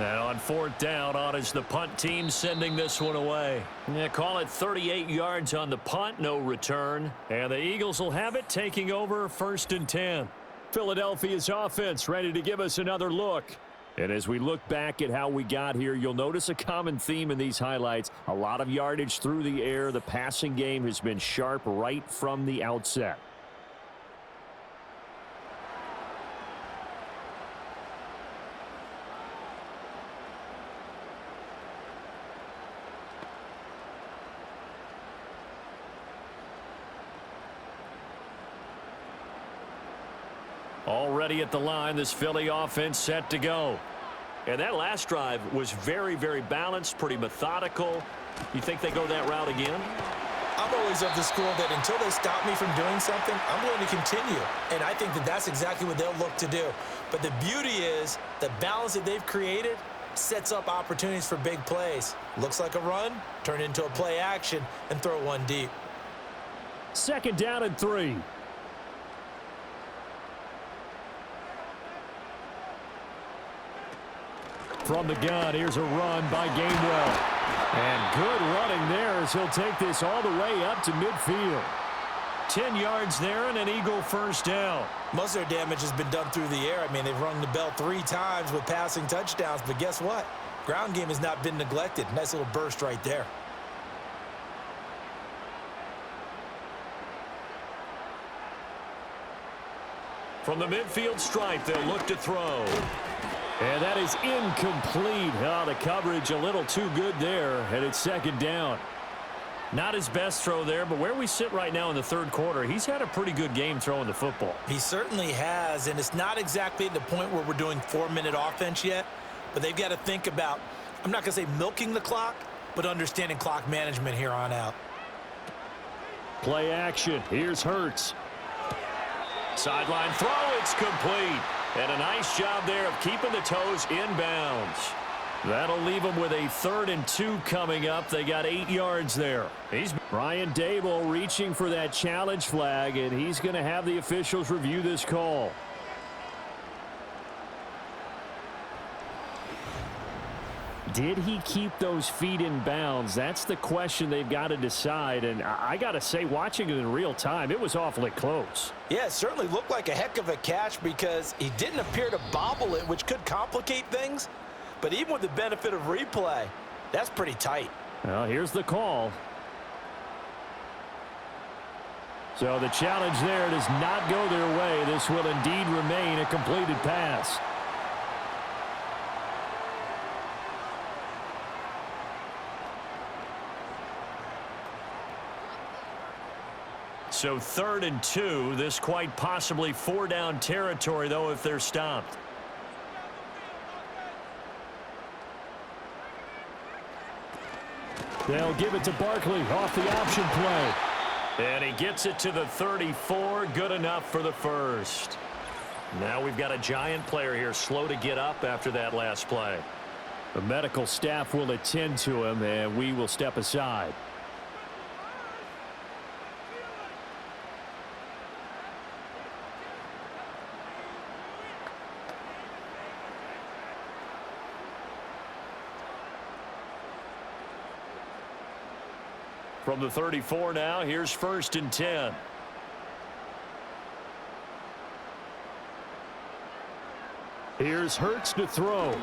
And on fourth down, on is the punt team sending this one away. Yeah, call it 38 yards on the punt, no return. And the Eagles will have it, taking over 1st and 10. Philadelphia's offense ready to give us another look. And as we look back at how we got here, you'll notice a common theme in these highlights. A lot of yardage through the air. The passing game has been sharp right from the outset. Already at the line, this Philly offense set to go. And that last drive was very, very balanced, pretty methodical. You think they go that route again? I'm always of the school that until they stop me from doing something, I'm going to continue. And I think that that's exactly what they'll look to do. But the beauty is the balance that they've created sets up opportunities for big plays. Looks like a run, turn into a play action, and throw one deep. Second down and 3. From the gun, here's a run by Gainwell. And good running there as he'll take this all the way up to midfield. 10 yards there and an Eagle first down. Most of their damage has been done through the air. I mean, they've rung the bell 3 times with passing touchdowns, but guess what? Ground game has not been neglected. Nice little burst right there. From the midfield stripe, they'll look to throw. And that is incomplete. Oh, the coverage a little too good there, and it's second down. Not his best throw there, but where we sit right now in the third quarter, he's had a pretty good game throwing the football. He certainly has, and it's not exactly at the point where we're doing 4-minute offense yet, but they've got to think about, I'm not going to say milking the clock, but understanding clock management here on out. Play action. Here's Hurts. Sideline throw, it's complete. And a nice job there of keeping the toes inbounds. That'll leave them with a 3rd and 2 coming up. They got 8 yards there. Brian Dable reaching for that challenge flag, and he's going to have the officials review this call. Did he keep those feet in bounds? That's the question they've got to decide. And I got to say, watching it in real time, it was awfully close. Yeah, it certainly looked like a heck of a catch because he didn't appear to bobble it, which could complicate things. But even with the benefit of replay, that's pretty tight. Well, here's the call. So the challenge there does not go their way. This will indeed remain a completed pass. So 3rd and 2. This quite possibly 4-down territory, though, if they're stopped. They'll give it to Barkley off the option play. And he gets it to the 34. Good enough for the first. Now we've got a Giant player here slow to get up after that last play. The medical staff will attend to him, and we will step aside. From the 34 now, here's 1st and 10. Here's Hurts to throw.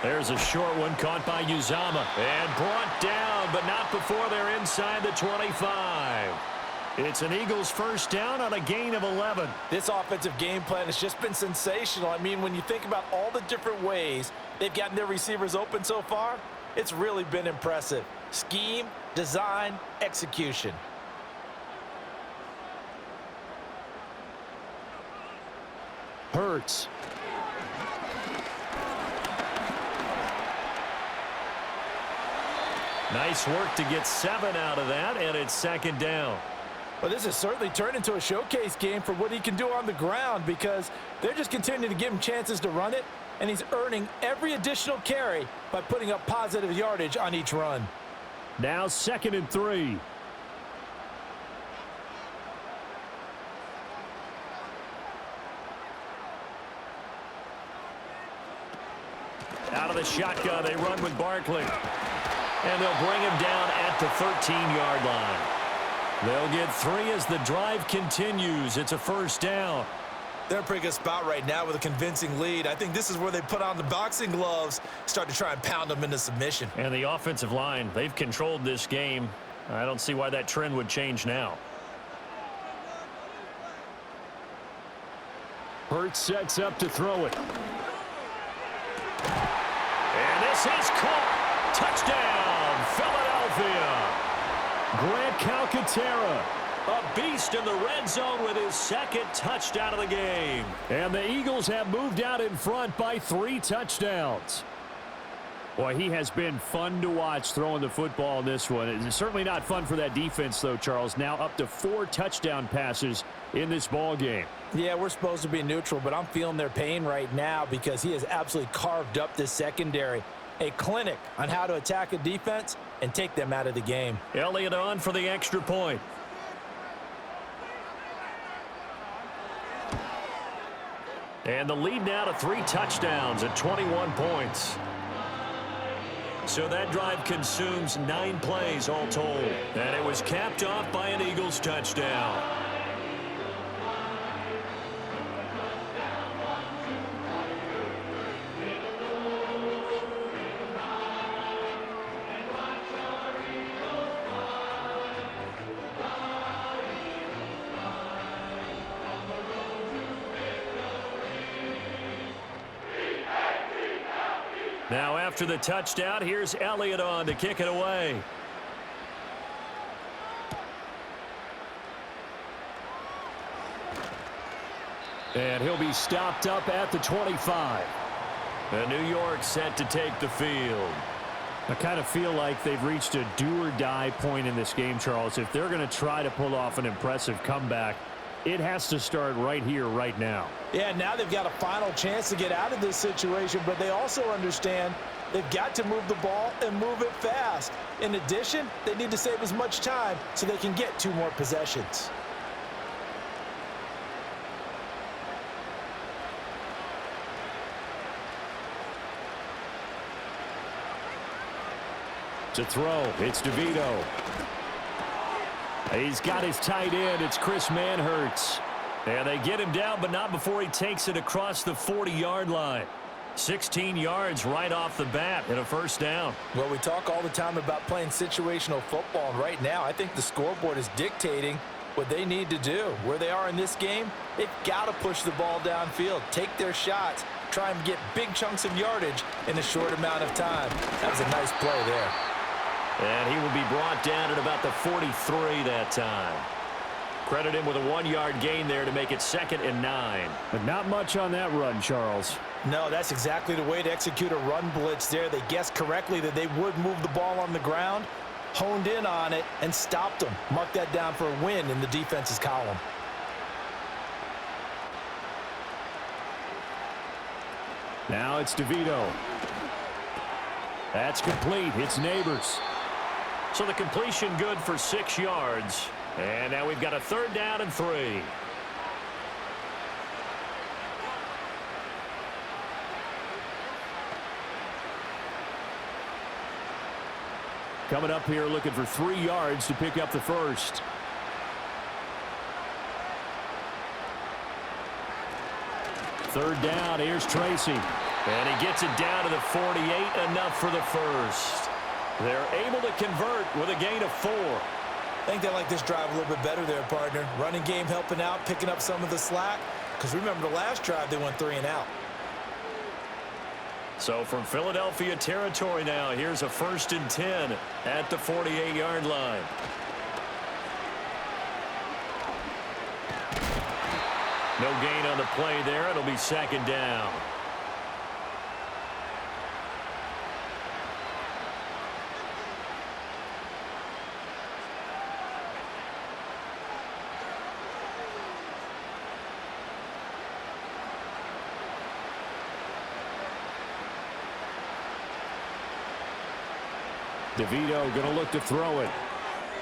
There's a short one caught by Uzama and brought down, but not before they're inside the 25. It's an Eagles first down on a gain of 11. This offensive game plan has just been sensational. I mean, when you think about all the different ways they've gotten their receivers open so far, it's really been impressive. Scheme, design, execution. Hurts. Nice work to get 7 out of that, and it's second down. Well, this has certainly turned into a showcase game for what he can do on the ground because they're just continuing to give him chances to run it, and he's earning every additional carry by putting up positive yardage on each run. Now 2nd and 3. Out of the shotgun, they run with Barkley. And they'll bring him down at the 13-yard line. They'll get 3 as the drive continues. It's a first down. They're in a pretty good spot right now with a convincing lead. I think this is where they put on the boxing gloves, start to try and pound them into submission. And the offensive line, they've controlled this game. I don't see why that trend would change now. Hurts sets up to throw it. And this is caught. Touchdown, Philadelphia. Grant Calcaterra, a beast in the red zone with his 2nd touchdown of the game. And the Eagles have moved out in front by 3 touchdowns. Boy, he has been fun to watch throwing the football in this one. It's certainly not fun for that defense, though, Charles. Now up to 4 touchdown passes in this ball game. Yeah, we're supposed to be neutral, but I'm feeling their pain right now because he has absolutely carved up this secondary. A clinic on how to attack a defense and take them out of the game. Elliott on for the extra point. And the lead now to 3 touchdowns at 21 points. So that drive consumes 9 plays all told. And it was capped off by an Eagles touchdown. Now after the touchdown, here's Elliott on to kick it away. And he'll be stopped up at the 25. And New York set to take the field. I kind of feel like they've reached a do-or-die point in this game, Charles. If they're going to try to pull off an impressive comeback, it has to start right here, right now. Yeah, now they've got a final chance to get out of this situation, but they also understand they've got to move the ball and move it fast. In addition, they need to save as much time so they can get 2 more possessions. To throw, it's DeVito. He's got his tight end. It's Chris Manhertz. And they get him down, but not before he takes it across the 40-yard line. 16 yards right off the bat and a first down. Well, we talk all the time about playing situational football, and right now I think the scoreboard is dictating what they need to do. Where they are in this game, they've got to push the ball downfield, take their shots, try and get big chunks of yardage in a short amount of time. That was a nice play there. And he will be brought down at about the 43 that time. Credit him with a 1-yard gain there to make it 2nd and 9. But not much on that run, Charles. No, that's exactly the way to execute a run blitz there. They guessed correctly that they would move the ball on the ground, honed in on it, and stopped them. Mark that down for a win in the defense's column. Now it's DeVito. That's complete. It's Neighbors. So the completion good for 6 yards. And now we've got a 3rd down and 3. Coming up here looking for 3 yards to pick up the first. Third down, here's Tracy. And he gets it down to the 48, enough for the first. They're able to convert with a gain of 4. I think they like this drive a little bit better there, partner. Running game helping out, picking up some of the slack. Because remember the last drive, they went 3 and out. So from Philadelphia territory now, here's a 1st and 10 at the 48-yard line. No gain on the play there. It'll be 2nd down. DeVito going to look to throw it.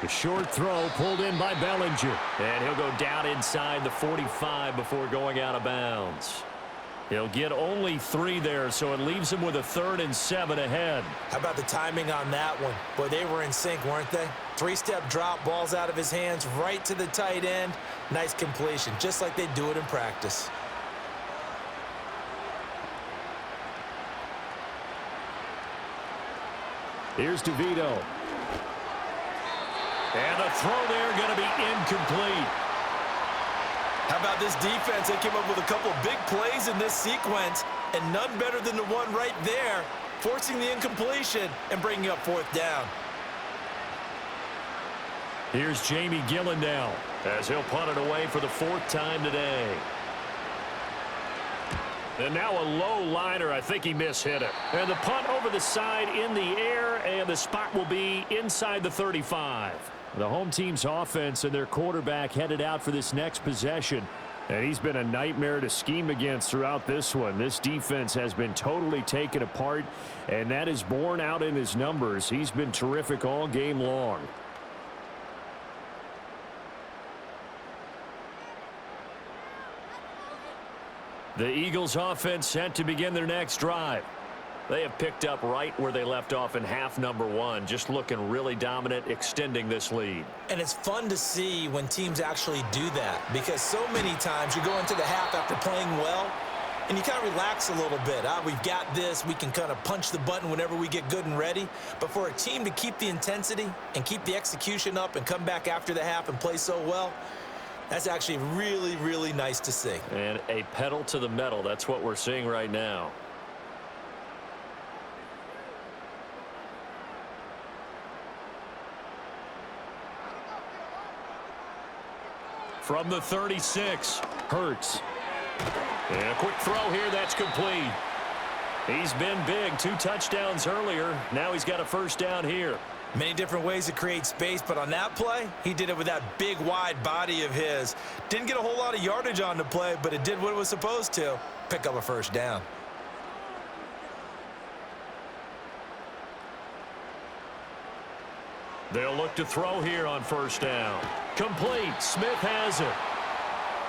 The short throw pulled in by Bellinger. And he'll go down inside the 45 before going out of bounds. He'll get only 3 there, so it leaves him with a 3rd and 7 ahead. How about the timing on that one? Boy, they were in sync, weren't they? 3-step drop, balls out of his hands, right to the tight end. Nice completion, just like they do it in practice. Here's DeVito. And the throw there going to be incomplete. How about this defense? They came up with a couple big plays in this sequence, and none better than the one right there, forcing the incompletion and bringing up 4th down. Here's Jamie Gillen now, as he'll punt it away for the 4th time today. And now a low liner. I think he mishit it. And the punt over the side in the air, and the spot will be inside the 35. The home team's offense and their quarterback headed out for this next possession. And he's been a nightmare to scheme against throughout this one. This defense has been totally taken apart, and that is borne out in his numbers. He's been terrific all game long. The Eagles offense set to begin their next drive. They have picked up right where they left off in half number one, just looking really dominant, extending this lead. And it's fun to see when teams actually do that, because so many times you go into the half after playing well, and you kind of relax a little bit. We've got this. We can kind of punch the button whenever we get good and ready. But for a team to keep the intensity and keep the execution up and come back after the half and play so well, that's actually really, really nice to see. And a pedal to the metal. That's what we're seeing right now. From the 36, Hurts. And a quick throw here, that's complete. He's been big, 2 touchdowns earlier. Now he's got a first down here. Many different ways to create space, but on that play, he did it with that big, wide body of his. Didn't get a whole lot of yardage on the play, but it did what it was supposed to. Pick up a first down. They'll look to throw here on first down. Complete. Smith has it.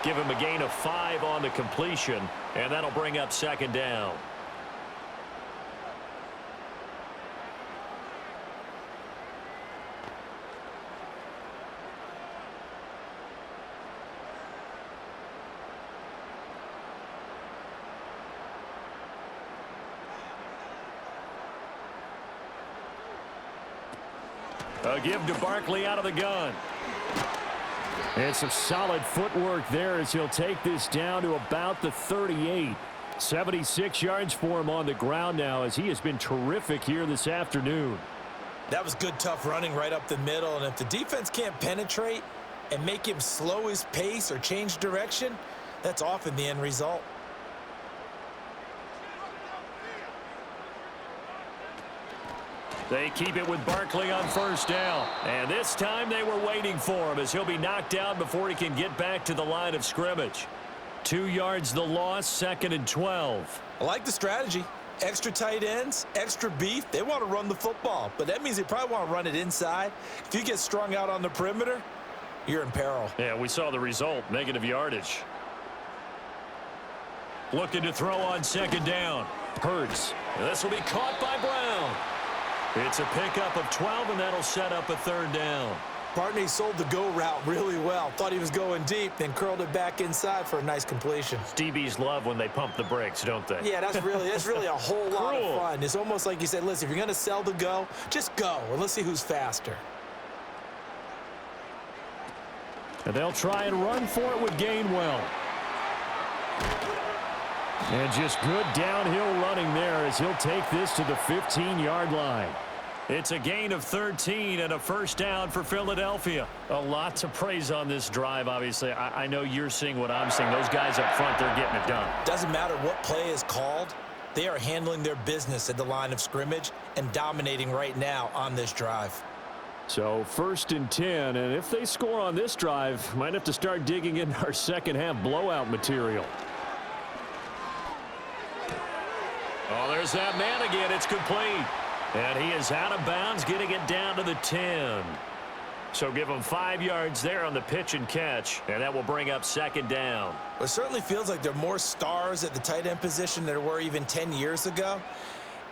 Give him a gain of 5 on the completion, and that'll bring up second down. A give to Barkley out of the gun. And some solid footwork there as he'll take this down to about the 38. 76 yards for him on the ground now as he has been terrific here this afternoon. That was good, tough running right up the middle. And if the defense can't penetrate and make him slow his pace or change direction, that's often the end result. They keep it with Barkley on first down. And this time they were waiting for him as he'll be knocked down before he can get back to the line of scrimmage. 2 yards the loss, 2nd and 12. I like the strategy. Extra tight ends, extra beef. They want to run the football, but that means they probably want to run it inside. If you get strung out on the perimeter, you're in peril. Yeah, we saw the result, negative yardage. Looking to throw on second down. Hurts. And this will be caught by Brown. It's a pickup of 12, and that'll set up a third down. Barney sold the go route really well. Thought he was going deep, then curled it back inside for a nice completion. DBs love when they pump the brakes, don't they? Yeah, that's really a whole lot of fun. It's almost like you said, listen, if you're going to sell the go, just go, and let's see who's faster. And they'll try and run for it with Gainwell. And just good downhill running there as he'll take this to the 15-yard line. It's a gain of 13 and a first down for Philadelphia. A lot to praise on this drive, obviously. I know you're seeing what I'm seeing. Those guys up front, they're getting it done. Doesn't matter what play is called. They are handling their business at the line of scrimmage and dominating right now on this drive. So 1st and 10, and if they score on this drive, might have to start digging in our second half blowout material. Oh, there's that man again. It's complete. And he is out of bounds, getting it down to the 10. So give him 5 yards there on the pitch and catch, and that will bring up second down. It certainly feels like there are more stars at the tight end position than there were even 10 years ago.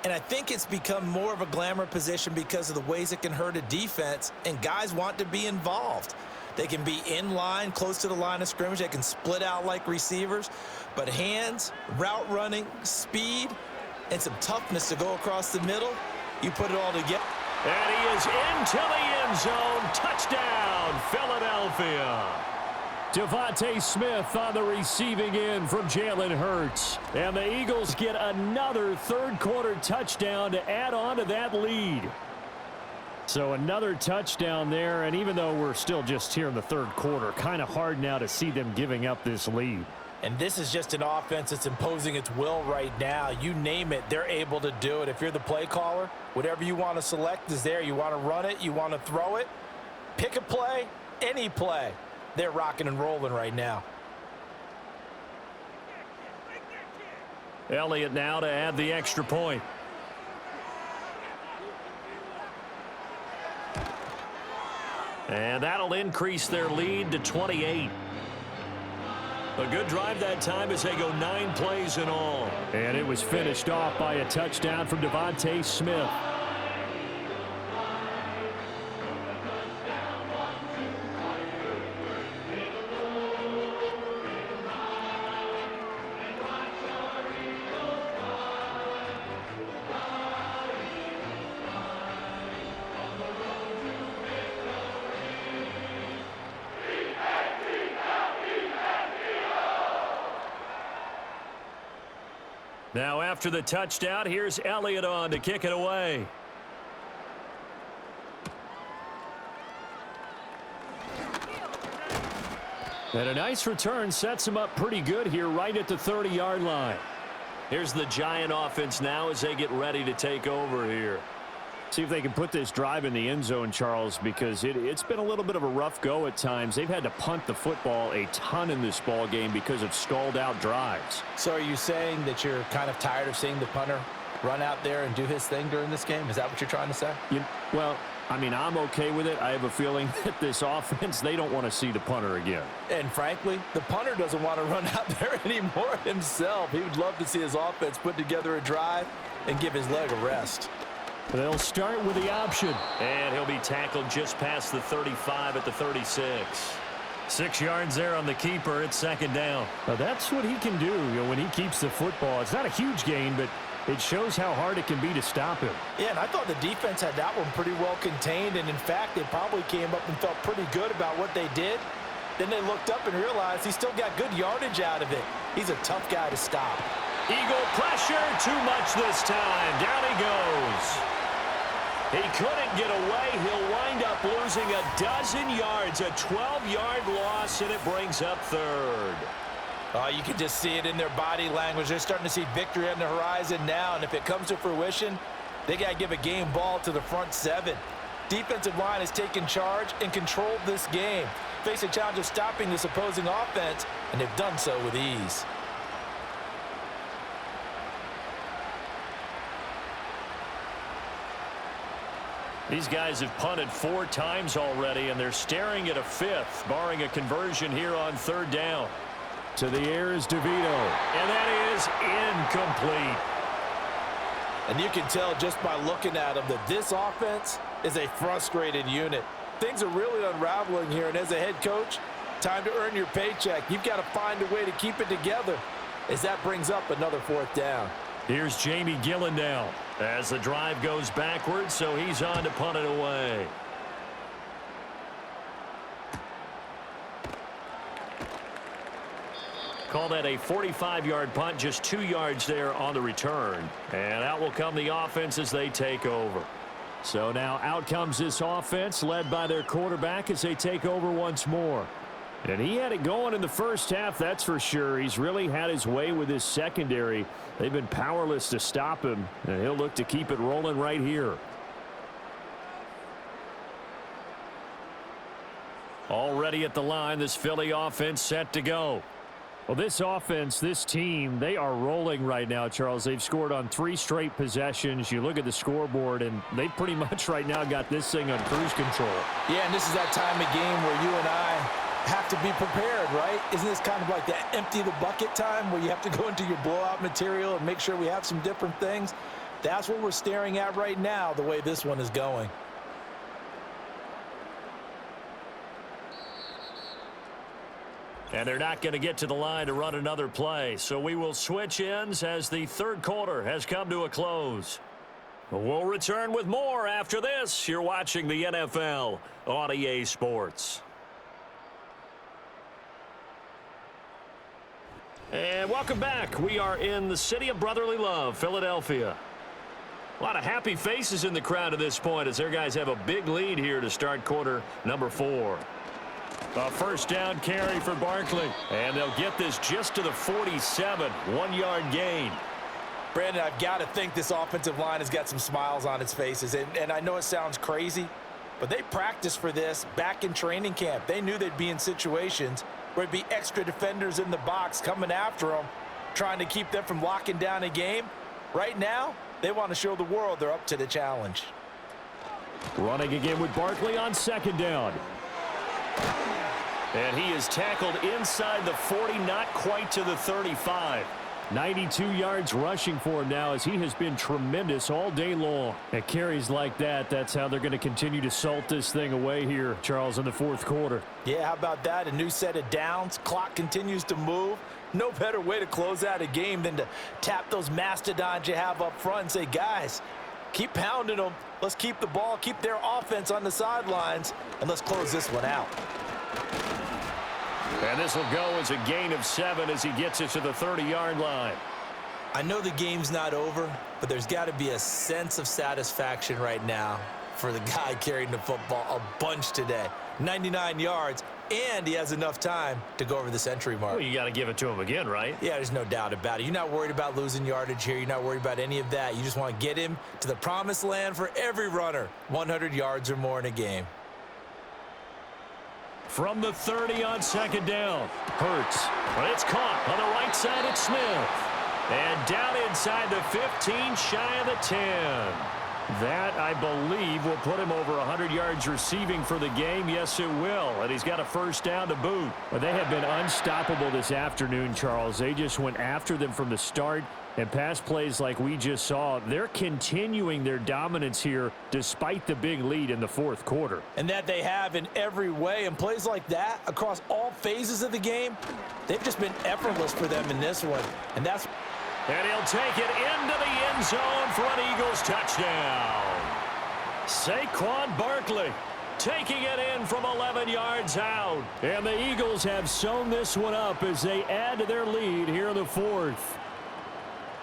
And I think it's become more of a glamour position because of the ways it can hurt a defense, and guys want to be involved. They can be in line, close to the line of scrimmage. They can split out like receivers. But hands, route running, speed, and some toughness to go across the middle, you put it all together. And he is into the end zone. Touchdown, Philadelphia. Devontae Smith on the receiving end from Jalen Hurts. And the Eagles get another third-quarter touchdown to add on to that lead. So another touchdown there, and even though we're still just here in the third quarter, kind of hard now to see them giving up this lead. And this is just an offense that's imposing its will right now. You name it, they're able to do it. If you're the play caller, whatever you want to select is there. You want to run it, you want to throw it, pick a play, any play. They're rocking and rolling right now. Elliott now to add the extra point. And that'll increase their lead to 28. A good drive that time as they go 9 plays in all. And it was finished off by a touchdown from vs. Smith. Now after the touchdown, here's Elliott on to kick it away. And a nice return sets him up pretty good here right at the 30-yard line. Here's the Giant offense now as they get ready to take over here. See if they can put this drive in the end zone, Charles, because it's been a little bit of a rough go at times. They've had to punt the football a ton in this ball game because of stalled-out drives. So are you saying that you're kind of tired of seeing the punter run out there and do his thing during this game? Is that what you're trying to say? Well, I mean, I'm okay with it. I have a feeling that this offense, they don't want to see the punter again. And frankly, the punter doesn't want to run out there anymore himself. He would love to see his offense put together a drive and give his leg a rest. They'll start with the option. And he'll be tackled just past the 35 at the 36. 6 yards there on the keeper. It's second down. Now that's what he can do, when he keeps the football. It's not a huge gain, but it shows how hard it can be to stop him. Yeah, and I thought the defense had that one pretty well contained, and in fact, they probably came up and felt pretty good about what they did. Then they looked up and realized he still got good yardage out of it. He's a tough guy to stop. Eagle pressure, too much this time. Down he goes. He couldn't get away. He'll wind up losing a dozen yards, a 12-yard loss, and it brings up third. You can just see it in their body language. They're starting to see victory on the horizon now, and if it comes to fruition, they got to give a game ball to the front seven. Defensive line has taken charge and controlled this game. Face a challenge of stopping this opposing offense, and they've done so with ease. These guys have punted 4 times already, and they're staring at a 5th, barring a conversion here on third down. To the air is DeVito. And that is incomplete. And you can tell just by looking at them that this offense is a frustrated unit. Things are really unraveling here, and as a head coach, time to earn your paycheck. You've got to find a way to keep it together as that brings up another 4th down. Here's Jamie Gillen now as the drive goes backwards, so he's on to punt it away. Call that a 45-yard punt, just 2 yards there on the return. And out will come the offense as they take over. So now out comes this offense led by their quarterback as they take over once more. And he had it going in the first half, that's for sure. He's really had his way with his secondary. They've been powerless to stop him, and he'll look to keep it rolling right here. Already at the line, this Philly offense set to go. Well, this offense, this team, they are rolling right now, Charles. They've scored on 3 straight possessions. You look at the scoreboard, and they pretty much right now got this thing on cruise control. Yeah, and this is that time of game where you and I have to be prepared, right? Isn't this kind of like the empty the bucket time where you have to go into your blowout material and make sure we have some different things? That's what we're staring at right now, the way this one is going. And they're not going to get to the line to run another play. So we will switch ends as the third quarter has come to a close. We'll return with more after this. You're watching the NFL on EA Sports. And welcome back. We are in the city of brotherly love, Philadelphia. A lot of happy faces in the crowd at this point as their guys have a big lead here to start quarter number 4. A first down carry for Barkley. And they'll get this just to the 47. 1-yard gain. Brandon, I've got to think this offensive line has got some smiles on its faces. And I know it sounds crazy, but they practiced for this back in training camp. They knew they'd be in situations where it'd be extra defenders in the box coming after them, trying to keep them from locking down a game. Right now, they want to show the world they're up to the challenge. Running again with Barkley on second down. And he is tackled inside the 40, not quite to the 35. 92 yards rushing for him now as he has been tremendous all day long. At carries like that, that's how they're going to continue to salt this thing away here, Charles, in the fourth quarter. Yeah, how about that? A new set of downs. Clock continues to move. No better way to close out a game than to tap those mastodons you have up front and say, guys, keep pounding them. Let's keep the ball, keep their offense on the sidelines, and let's close this one out. And this will go as a gain of 7 as he gets it to the 30-yard line. I know the game's not over, but there's got to be a sense of satisfaction right now for the guy carrying the football a bunch today. 99 yards, and he has enough time to go over the century mark. Well, you got to give it to him again, right? Yeah, there's no doubt about it. You're not worried about losing yardage here. You're not worried about any of that. You just want to get him to the promised land for every runner, 100 yards or more in a game. From the 30 on second down. Hurts. But it's caught on the right side at Smith. And down inside the 15, shy of the 10. That, I believe, will put him over 100 yards receiving for the game. Yes, it will. And he's got a first down to boot. But they have been unstoppable this afternoon, Charles. They just went after them from the start. And pass plays like we just saw, they're continuing their dominance here despite the big lead in the fourth quarter. And that they have in every way. And plays like that across all phases of the game, they've just been effortless for them in this one. And that's... And he'll take it into the end zone for an Eagles touchdown. Saquon Barkley taking it in from 11 yards out. And the Eagles have sewn this one up as they add to their lead here in the fourth.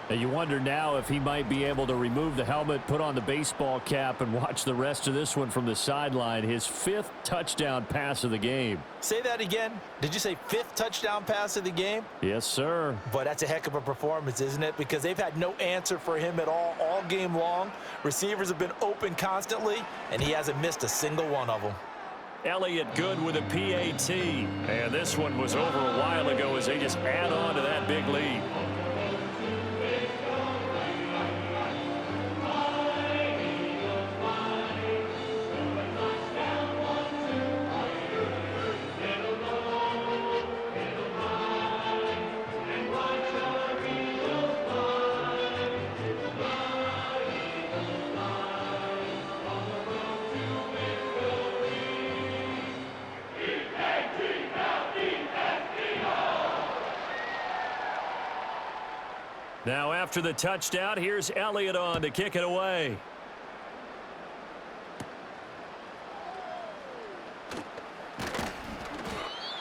And you wonder now if he might be able to remove the helmet, put on the baseball cap, and watch the rest of this one from the sideline. His 5th touchdown pass of the game. Say that again. Did you say 5th touchdown pass of the game? Yes, sir. But that's a heck of a performance, isn't it? Because they've had no answer for him at all game long. Receivers have been open constantly, and he hasn't missed a single one of them. Elliott good with a PAT. And this one was over a while ago as they just add on to that big lead. Now after the touchdown, here's Elliott on to kick it away.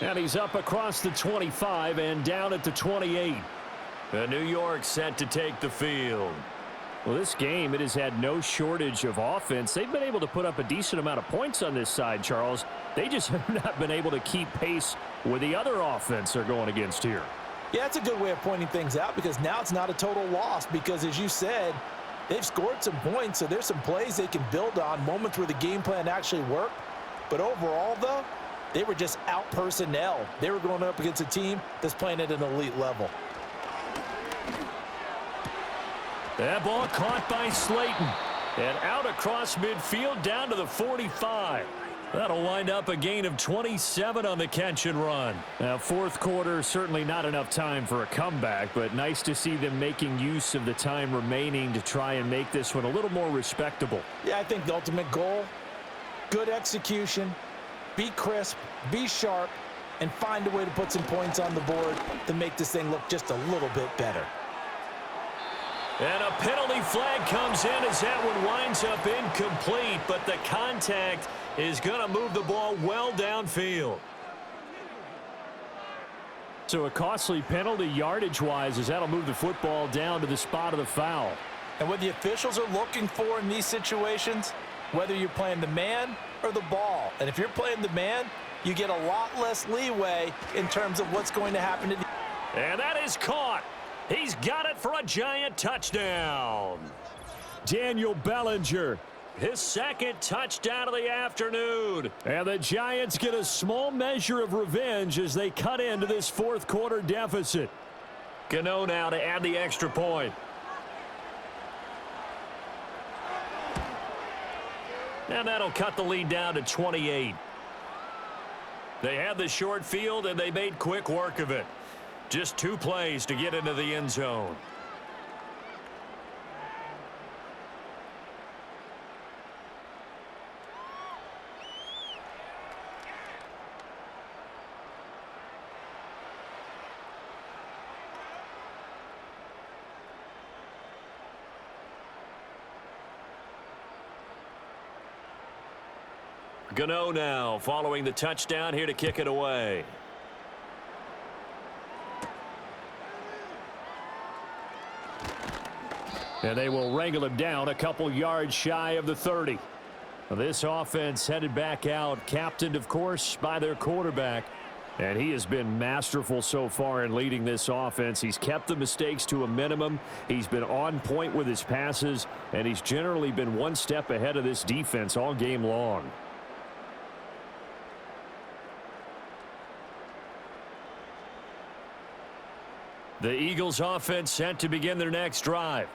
And he's up across the 25 and down at the 28. And New York set to take the field. Well, this game, it has had no shortage of offense. They've been able to put up a decent amount of points on this side, Charles. They just have not been able to keep pace with the other offense they're going against here. Yeah, that's a good way of pointing things out because now it's not a total loss because, as you said, they've scored some points, so there's some plays they can build on, moments where the game plan actually worked. But overall, though, they were just out-personnel. They were going up against a team that's playing at an elite level. That ball caught by Slayton. And out across midfield down to the 45. That'll wind up a gain of 27 on the catch and run. Now, fourth quarter, certainly not enough time for a comeback, but nice to see them making use of the time remaining to try and make this one a little more respectable. Yeah, I think the ultimate goal, good execution, be crisp, be sharp, and find a way to put some points on the board to make this thing look just a little bit better. And a penalty flag comes in as that one winds up incomplete, but the contact is going to move the ball well downfield. So a costly penalty yardage-wise as that'll move the football down to the spot of the foul. And what the officials are looking for in these situations, whether you're playing the man or the ball, and if you're playing the man, you get a lot less leeway in terms of what's going to happen to the... And that is caught. He's got it for a Giant touchdown. Daniel Bellinger, his 2nd touchdown of the afternoon. And the Giants get a small measure of revenge as they cut into this fourth quarter deficit. Gano now to add the extra point. And that'll cut the lead down to 28. They had the short field, and they made quick work of it. Just 2 plays to get into the end zone. Gano now following the touchdown here to kick it away. And they will wrangle him down a couple yards shy of the 30. This offense headed back out, captained, of course, by their quarterback. And he has been masterful so far in leading this offense. He's kept the mistakes to a minimum. He's been on point with his passes, and he's generally been one step ahead of this defense all game long. The Eagles offense set to begin their next drive.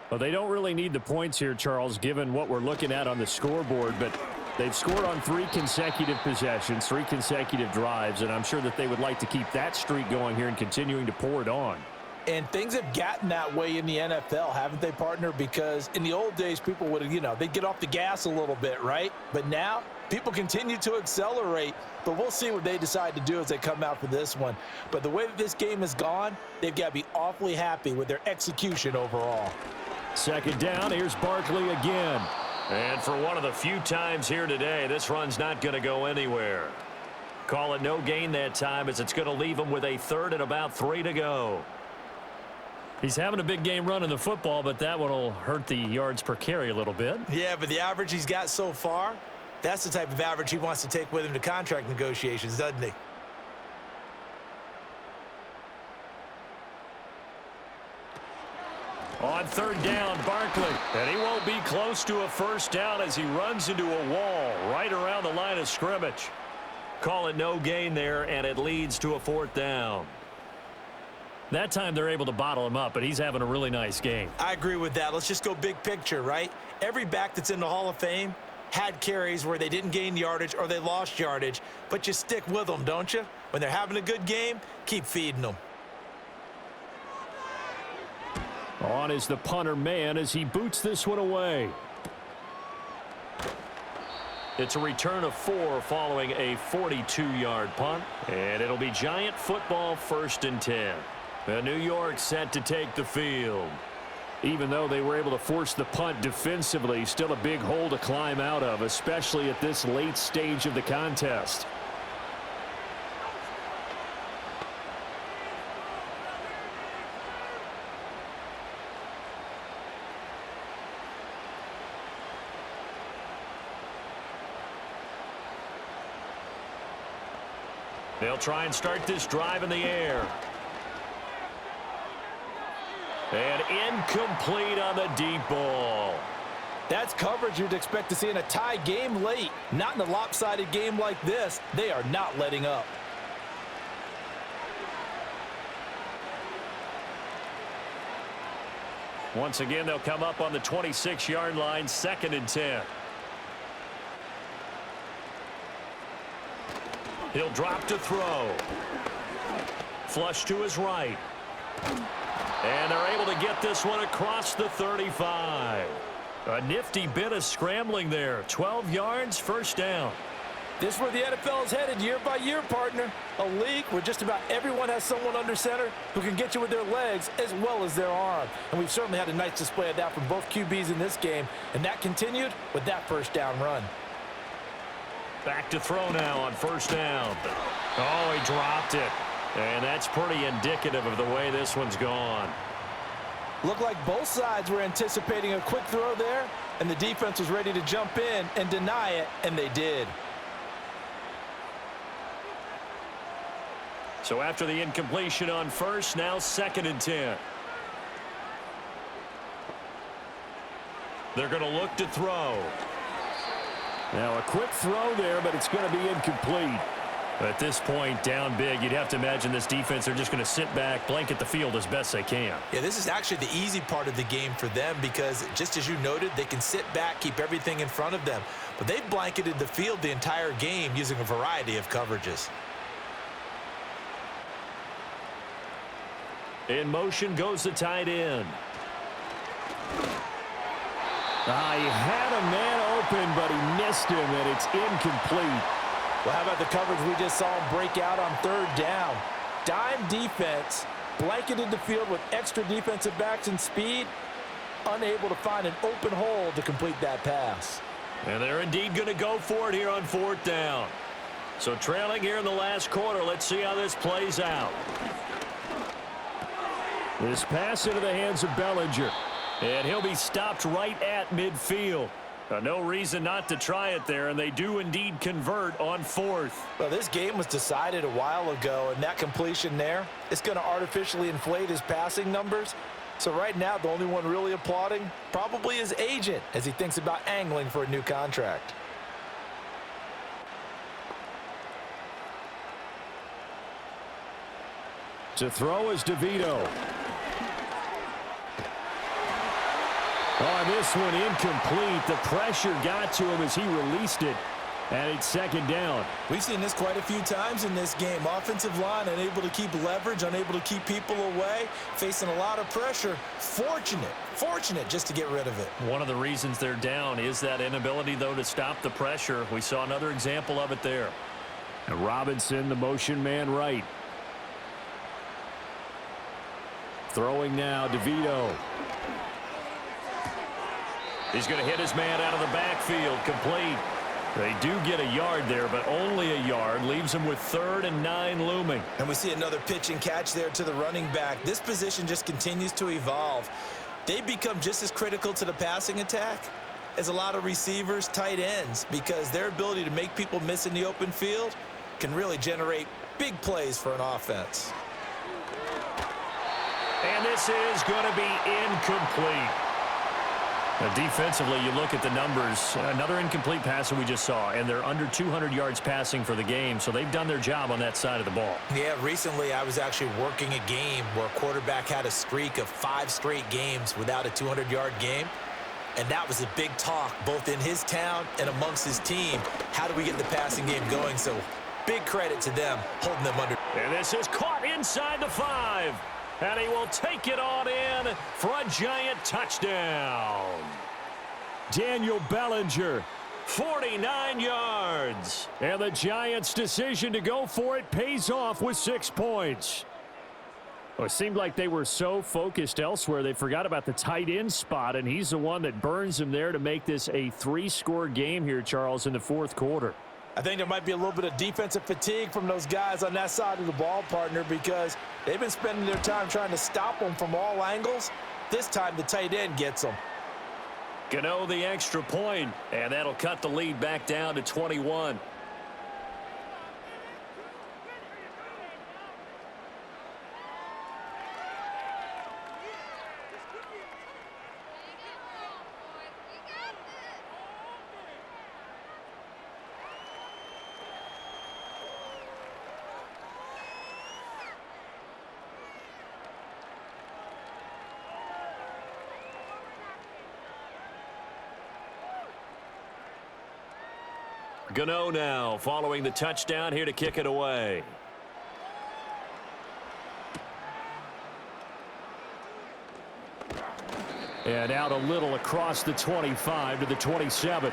Well, they don't really need the points here, Charles, given what we're looking at on the scoreboard, but they've scored on 3 consecutive possessions, 3 consecutive drives, and I'm sure that they would like to keep that streak going here and continuing to pour it on. And things have gotten that way in the NFL, haven't they, partner? Because in the old days, people would, they'd get off the gas a little bit, right? But now, people continue to accelerate, but we'll see what they decide to do as they come out for this one. But the way that this game has gone, they've got to be awfully happy with their execution overall. Second down, here's Barkley again. And for one of the few times here today, this run's not going to go anywhere. Call it no gain that time, as it's going to leave him with a 3rd and about 3 to go. He's having a big game running the football, but that one will hurt the yards per carry a little bit. Yeah, but the average he's got so far, that's the type of average he wants to take with him to contract negotiations, doesn't he? On 3rd down, Barkley. And he won't be close to a first down as he runs into a wall right around the line of scrimmage. Call it no gain there, and it leads to a 4th down. That time they're able to bottle him up, but he's having a really nice game. I agree with that. Let's just go big picture, right? Every back that's in the Hall of Fame had carries where they didn't gain yardage or they lost yardage, but you stick with them, don't you? When they're having a good game, keep feeding them. On is the punter man as he boots this one away. It's a return of 4 following a 42-yard punt, and it'll be Giant football 1st and 10. New York set to take the field. Even though they were able to force the punt defensively, still a big hole to climb out of, especially at this late stage of the contest. They'll try and start this drive in the air. And incomplete on the deep ball. That's coverage you'd expect to see in a tie game late. Not in a lopsided game like this. They are not letting up. Once again, they'll come up on the 26-yard line, 2nd and 10. He'll drop to throw. Flush to his right. And they're able to get this one across the 35. A nifty bit of scrambling there. 12 yards, 1st down. This is where the NFL is headed year by year, partner. A league where just about everyone has someone under center who can get you with their legs as well as their arm. And we've certainly had a nice display of that from both QBs in this game. And that continued with that 1st down run. Back to throw now on 1st down. Oh, he dropped it. And that's pretty indicative of the way this one's gone. Looked like both sides were anticipating a quick throw there, and the defense was ready to jump in and deny it, and they did. So after the incompletion on 1st, now 2nd and 10. They're going to look to throw. Now a quick throw there, but it's going to be incomplete. At this point, down big, you'd have to imagine this defense are just going to sit back, blanket the field as best they can. Yeah, this is actually the easy part of the game for them because, just as you noted, they can sit back, keep everything in front of them. but they've blanketed the field the entire game using a variety of coverages. In motion goes the tight end. He had a man open, but he missed him, and it's incomplete. Well, how about the coverage we just saw him break out on third down? Dime defense, blanketed the field with extra defensive backs and speed, unable to find an open hole to complete that pass. And they're indeed going to go for it here on fourth down. So trailing here in the last quarter, let's see how this plays out. This pass into the hands of Bellinger. And he'll be stopped right at midfield. No reason not to try it there, and they do indeed convert on fourth. Well, this game was decided a while ago, and that completion there is going to artificially inflate his passing numbers. So right now, the only one really applauding probably his agent as he thinks about angling for a new contract. To throw is DeVito. Oh, this one incomplete. The pressure got to him as he released it, and it's second down. We've seen this quite a few times in this game. Offensive line unable to keep leverage, unable to keep people away, facing a lot of pressure. Fortunate just to get rid of it. One of the reasons they're down is that inability, though, to stop the pressure. We saw another example of it there. And Robinson, the motion man right. Throwing now, DeVito. He's going to hit his man out of the backfield, complete. They do get a yard there, but only a yard. Leaves him with 3rd and 9 looming. And we see another pitch and catch there to the running back. This position just continues to evolve. They become just as critical to the passing attack as a lot of receivers, tight ends, because their ability to make people miss in the open field can really generate big plays for an offense. And this is going to be incomplete. Now, defensively, you look at the numbers. Another incomplete pass that we just saw, and they're under 200 yards passing for the game, so they've done their job on that side of the ball. Yeah, recently I was actually working a game where a quarterback had a streak of 5 straight games without a 200-yard game, and that was a big talk both in his town and amongst his team. How do we get the passing game going? So big credit to them holding them under. And this is caught inside the 5. And he will take it on in for a giant touchdown. Daniel Bellinger, 49 yards. And the Giants' decision to go for it pays off with 6 points. Well, it seemed like they were so focused elsewhere, they forgot about the tight end spot, and he's the one that burns them there to make this a 3-score game here, Charles, in the fourth quarter. I think there might be a little bit of defensive fatigue from those guys on that side of the ball, partner, because they've been spending their time trying to stop them from all angles. This time the tight end gets them. Gano the extra point, and that'll cut the lead back down to 21. Gano now following the touchdown here to kick it away. And out a little across the 25 to the 27.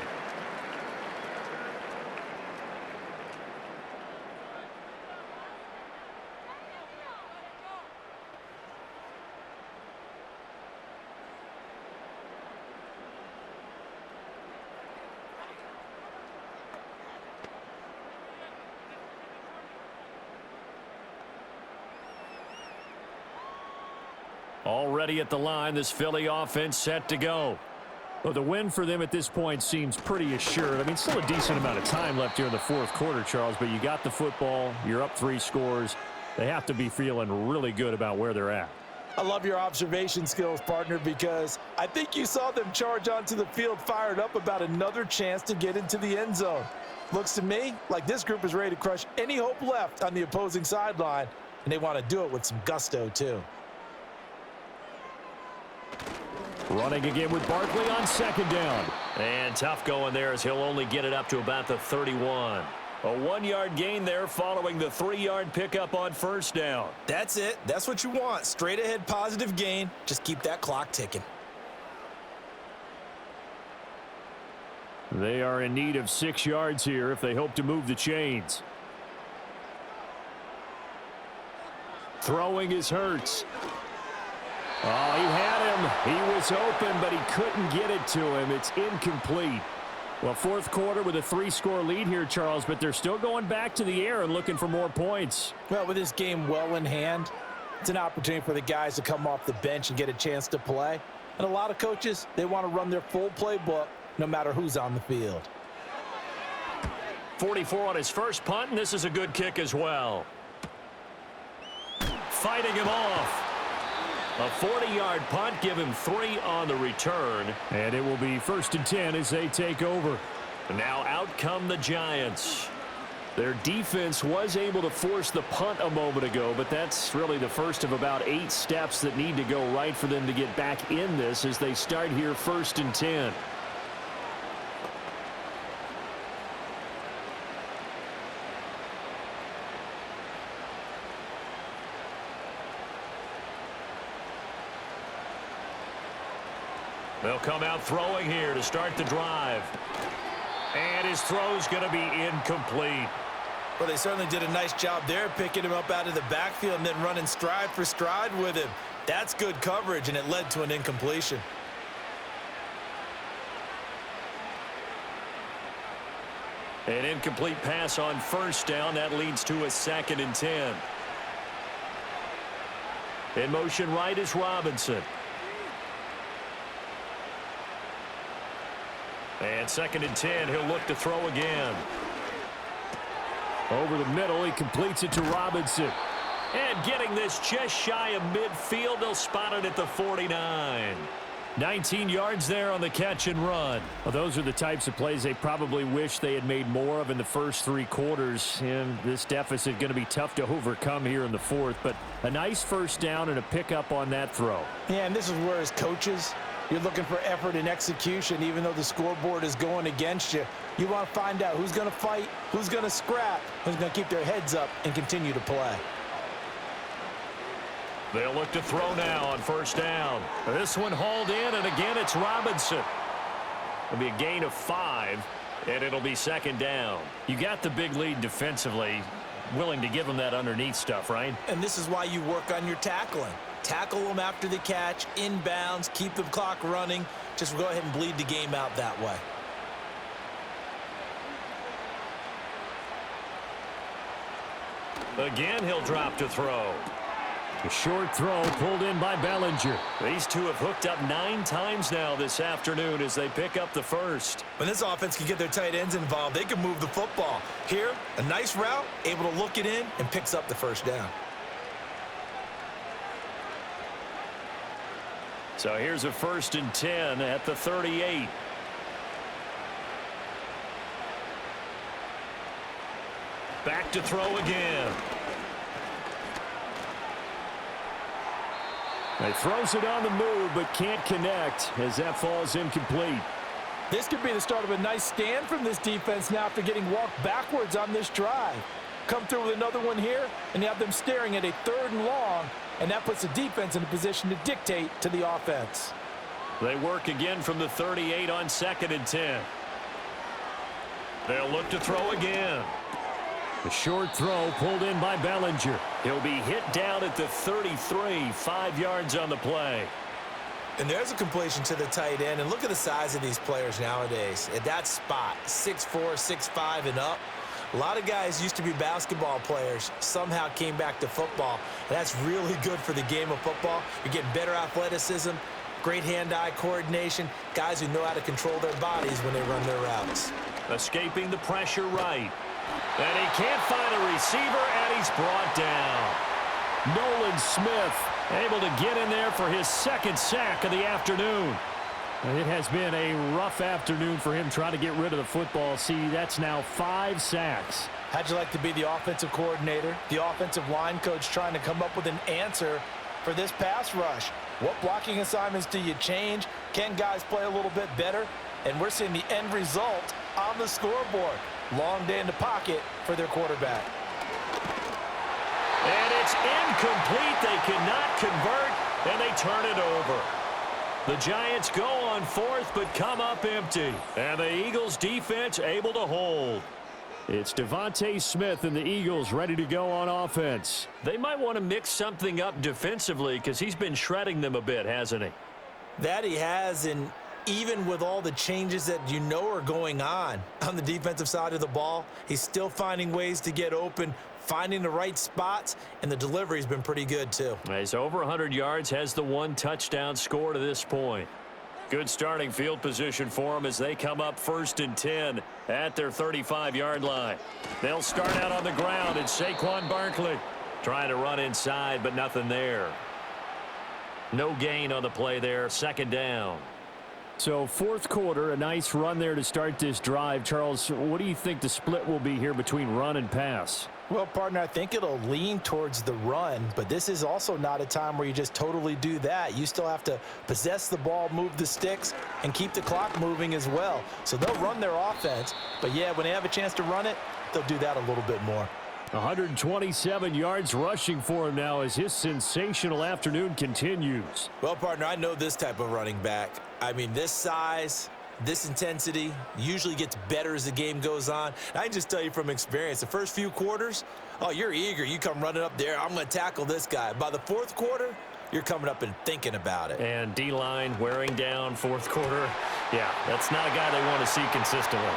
Already at the line, this Philly offense set to go. Well, the win for them at this point seems pretty assured. I mean, still a decent amount of time left here in the fourth quarter, Charles, but you got the football, you're up 3 scores. They have to be feeling really good about where they're at. I love your observation skills, partner, because I think you saw them charge onto the field fired up about another chance to get into the end zone. Looks to me like this group is ready to crush any hope left on the opposing sideline, and they want to do it with some gusto, too. Running again with Barkley on second down. And tough going there as he'll only get it up to about the 31. A 1-yard gain there following the 3-yard pickup on first down. That's it. That's what you want. Straight ahead positive gain. Just keep that clock ticking. They are in need of 6 yards here if they hope to move the chains. Throwing is Hurts. Oh, he had him. He was open, but he couldn't get it to him. It's incomplete. Well, fourth quarter with a 3-score lead here, Charles, but they're still going back to the air and looking for more points. Well, with this game well in hand, it's an opportunity for the guys to come off the bench and get a chance to play. And a lot of coaches, they want to run their full playbook no matter who's on the field. 44 on his first punt, and this is a good kick as well. Fighting him off. A 40-yard punt, give him 3 on the return. And it will be 1st and 10 as they take over. And now out come the Giants. Their defense was able to force the punt a moment ago, but that's really the first of about 8 steps that need to go right for them to get back in this as they start here 1st and 10. They'll come out throwing here to start the drive. And his throw's going to be incomplete. Well, they certainly did a nice job there, picking him up out of the backfield and then running stride for stride with him. That's good coverage, and it led to an incompletion. An incomplete pass on first down. That leads to a 2nd and 10. In motion right is Robinson. And 2nd and 10, he'll look to throw again. Over the middle, he completes it to Robinson. And getting this just shy of midfield, they'll spot it at the 49. 19 yards there on the catch and run. Well, those are the types of plays they probably wish they had made more of in the first 3 quarters. And this deficit going to be tough to overcome here in the 4th. But a nice first down and a pickup on that throw. Yeah, and this is where as coaches, you're looking for effort and execution, even though the scoreboard is going against you. You want to find out who's going to fight, who's going to scrap, who's going to keep their heads up and continue to play. They'll look to throw now on first down. This one hauled in, and again it's Robinson. It'll be a gain of 5, and it'll be 2nd down. You got the big lead defensively, willing to give them that underneath stuff, right? And this is why you work on your tackling. Tackle them after the catch, inbounds, keep the clock running. Just go ahead and bleed the game out that way. Again, he'll drop to throw. A short throw pulled in by Bellinger. These two have hooked up 9 times now this afternoon as they pick up the first. When this offense can get their tight ends involved, they can move the football. Here, a nice route, able to look it in, and picks up the first down. So here's a 1st and 10 at the 38. Back to throw again. He throws it on the move, but can't connect as that falls incomplete. This could be the start of a nice stand from this defense now after getting walked backwards on this drive. Come through with another one here, and you have them staring at a 3rd and long, and that puts the defense in a position to dictate to the offense. They work again from the 38 on 2nd and 10. They'll look to throw again. The short throw pulled in by Bellinger. He'll be hit down at the 33, 5 yards on the play. And there's a completion to the tight end. And look at the size of these players nowadays. At that spot, 6'4", 6'5", and up. A lot of guys used to be basketball players, somehow came back to football. And that's really good for the game of football. You're getting better athleticism, great hand-eye coordination, guys who know how to control their bodies when they run their routes. Escaping the pressure right. And he can't find a receiver, and he's brought down. Nolan Smith able to get in there for his 2nd sack of the afternoon. It has been a rough afternoon for him trying to get rid of the football. See, that's now 5 sacks. How'd you like to be the offensive coordinator, the offensive line coach trying to come up with an answer for this pass rush? What blocking assignments do you change? Can guys play a little bit better? And we're seeing the end result on the scoreboard. Long day in the pocket for their quarterback. And it's incomplete. They cannot convert, and they turn it over. The Giants go on fourth, but come up empty. And the Eagles defense able to hold. It's Devontae Smith and the Eagles ready to go on offense. They might want to mix something up defensively because he's been shredding them a bit, hasn't he? That he has, and even with all the changes that you know are going on the defensive side of the ball, he's still finding ways to get open, finding the right spots, and the delivery's been pretty good too. He's over 100 yards, has the 1 touchdown score to this point. Good starting field position for them as they come up 1st and 10 at their 35-yard line. They'll start out on the ground. It's Saquon Barkley trying to run inside, but nothing there. No gain on the play there. 2nd down. So 4th quarter, a nice run there to start this drive. Charles, what do you think the split will be here between run and pass? Well, partner, I think it'll lean towards the run, but this is also not a time where you just totally do that. You still have to possess the ball, move the sticks, and keep the clock moving as well. So they'll run their offense, but yeah, when they have a chance to run it, they'll do that a little bit more. 127 yards rushing for him now as his sensational afternoon continues. Well, partner, I know this type of running back. I mean, this size, this intensity usually gets better as the game goes on. And I can just tell you from experience, the first few quarters, oh, you're eager. You come running up there, I'm going to tackle this guy. By the 4th quarter, you're coming up and thinking about it. And D-line wearing down 4th quarter. Yeah, that's not a guy they want to see consistently.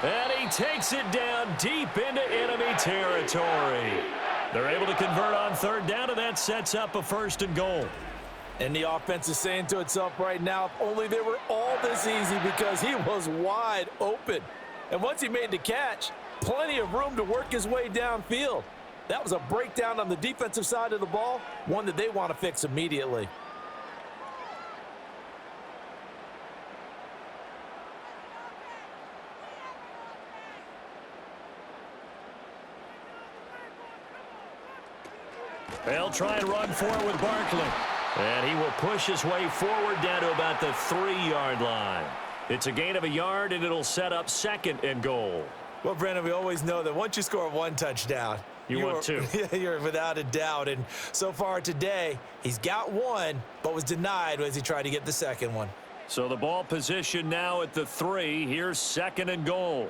And he takes it down deep into enemy territory. They're able to convert on 3rd down, and that sets up a 1st and goal. And the offense is saying to itself right now, if only they were all this easy, because he was wide open. And once he made the catch, plenty of room to work his way downfield. That was a breakdown on the defensive side of the ball, one that they want to fix immediately. They'll try and run for it with Barkley. And he will push his way forward down to about the 3-yard line. It's a gain of a yard, and it'll set up 2nd and goal. Well, Brandon, we always know that once you score 1 touchdown, you want 2. You're without a doubt. And so far today, he's got 1, but was denied as he tried to get the 2nd one. So the ball position now at the 3. Here's 2nd and goal.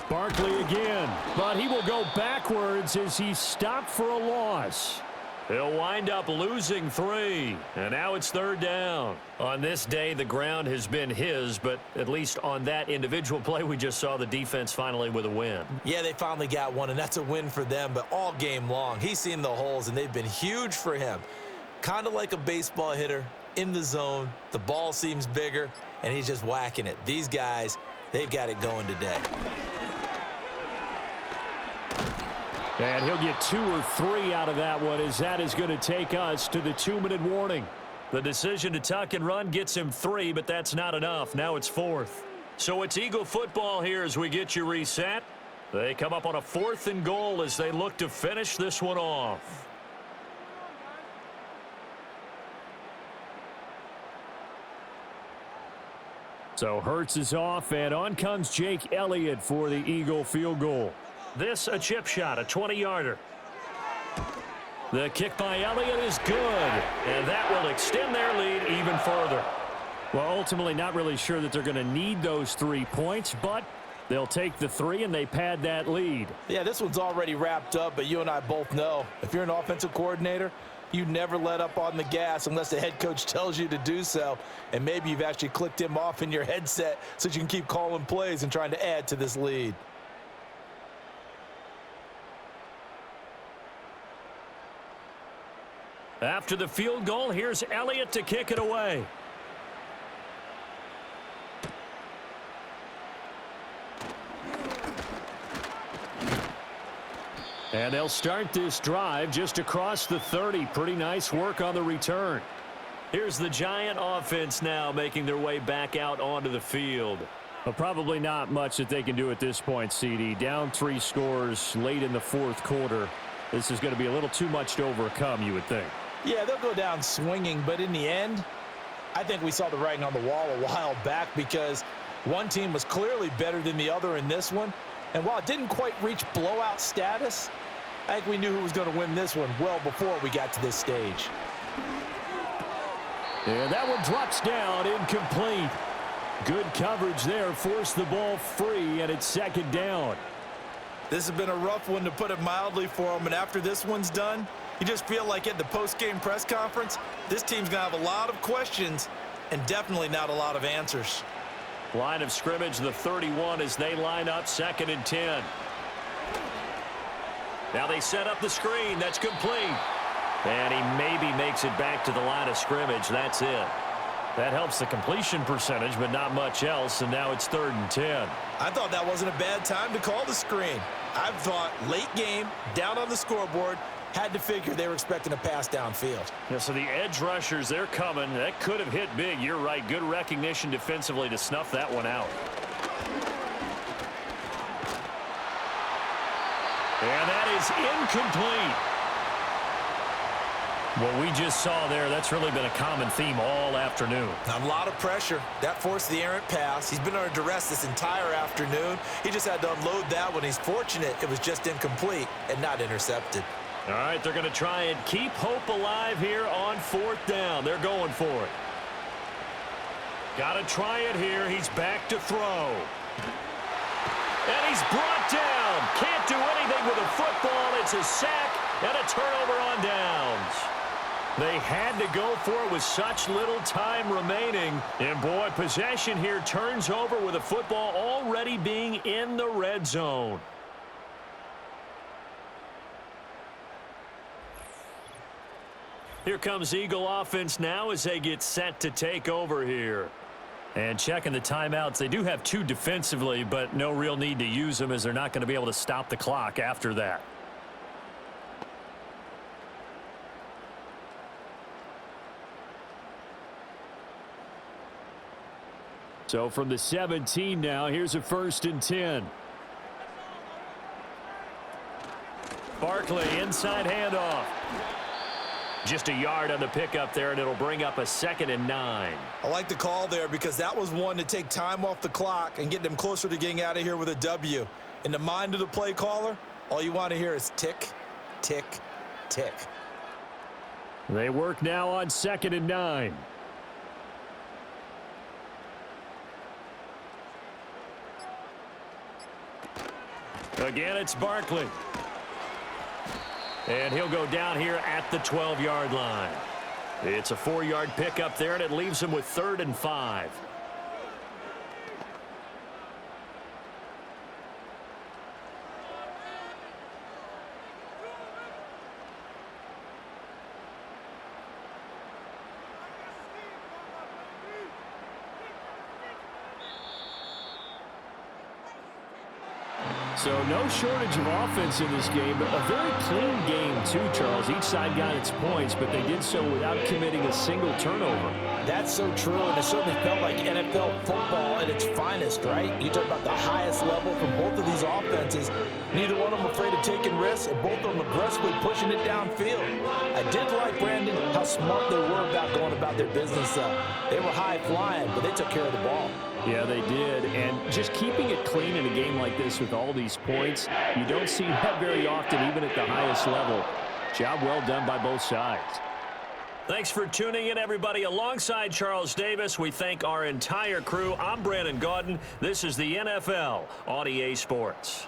Barkley again, but he will go backwards as he's stopped for a loss. He'll wind up losing 3, and now it's 3rd down. On this day, the ground has been his, but at least on that individual play, we just saw the defense finally with a win. Yeah, they finally got one, and that's a win for them, but all game long, he's seen the holes, and they've been huge for him. Kind of like a baseball hitter in the zone. The ball seems bigger, and he's just whacking it. These guys, they've got it going today. And he'll get 2 or 3 out of that one, as that is going to take us to the 2-minute warning. The decision to tuck and run gets him 3, but that's not enough. Now it's 4th. So it's Eagle football here as we get you reset. They come up on a 4th and goal as they look to finish this one off. So Hurts is off, and on comes Jake Elliott for the Eagle field goal. This a chip shot, a 20-yarder. The kick by Elliott is good, and that will extend their lead even further. Well, ultimately not really sure that they're going to need those 3 points, but they'll take the 3 and they pad that lead. Yeah, this one's already wrapped up, but you and I both know if you're an offensive coordinator, you never let up on the gas unless the head coach tells you to do so. And maybe you've actually clicked him off in your headset so you can keep calling plays and trying to add to this lead. After the field goal, here's Elliott to kick it away. And they'll start this drive just across the 30. Pretty nice work on the return. Here's the Giant offense now making their way back out onto the field. But probably not much that they can do at this point, CD. Down 3 scores late in the 4th quarter. This is going to be a little too much to overcome, you would think. Yeah, they'll go down swinging, but in the end, I think we saw the writing on the wall a while back because one team was clearly better than the other in this one. And while it didn't quite reach blowout status, I think we knew who was going to win this one well before we got to this stage. And that one drops down, incomplete. Good coverage there, forced the ball free, and it's second down. This has been a rough one, to put it mildly, for them. And after this one's done, you just feel like at the post-game press conference, this team's going to have a lot of questions and definitely not a lot of answers. Line of scrimmage, the 31 as they line up, 2nd and 10. Now they set up the screen. That's complete. And he maybe makes it back to the line of scrimmage. That's it. That helps the completion percentage, but not much else, and now it's 3rd and 10. I thought that wasn't a bad time to call the screen. I thought late game, down on the scoreboard, had to figure they were expecting a pass downfield. Yeah, so the edge rushers, they're coming. That could have hit big. You're right. Good recognition defensively to snuff that one out. And that is incomplete. What we just saw there, that's really been a common theme all afternoon. A lot of pressure. That forced the errant pass. He's been under duress this entire afternoon. He just had to unload that one. He's fortunate it was just incomplete and not intercepted. All right, they're going to try and keep hope alive here on 4th down. They're going for it. Got to try it here. He's back to throw. And he's brought down. Can't do anything with a football. It's a sack and a turnover on downs. They had to go for it with such little time remaining. And, boy, possession here turns over with a football already being in the red zone. Here comes Eagle offense now as they get set to take over here. And checking the timeouts, they do have 2 defensively, but no real need to use them as they're not going to be able to stop the clock after that. So from the 17 now, here's a 1st and 10. Barkley, inside handoff. Just a yard on the pickup there, and it'll bring up a 2nd and 9. I like the call there because that was one to take time off the clock and get them closer to getting out of here with a W. In the mind of the play caller, all you want to hear is tick, tick, tick. They work now on 2nd and 9. Again, it's Barkley. And he'll go down here at the 12-yard line. It's a 4-yard pickup there, and it leaves him with 3rd and 5. So no shortage of offense in this game, but a very clean game too, Charles. Each side got its points, but they did so without committing a single turnover. That's so true, and it certainly felt like NFL football at its finest, right? You talk about the highest level from both of these offenses. Neither one of them afraid of taking risks, and both of them aggressively pushing it downfield. I did like, Brandon, how smart they were about going about their business. They were high-flying, but they took care of the ball. Yeah, they did, and just keeping it clean in a game like this with all these points, you don't see that very often, even at the highest level. Job well done by both sides. Thanks for tuning in, everybody. Alongside Charles Davis, we thank our entire crew. I'm Brandon Gaudin. This is the NFL on EA Sports.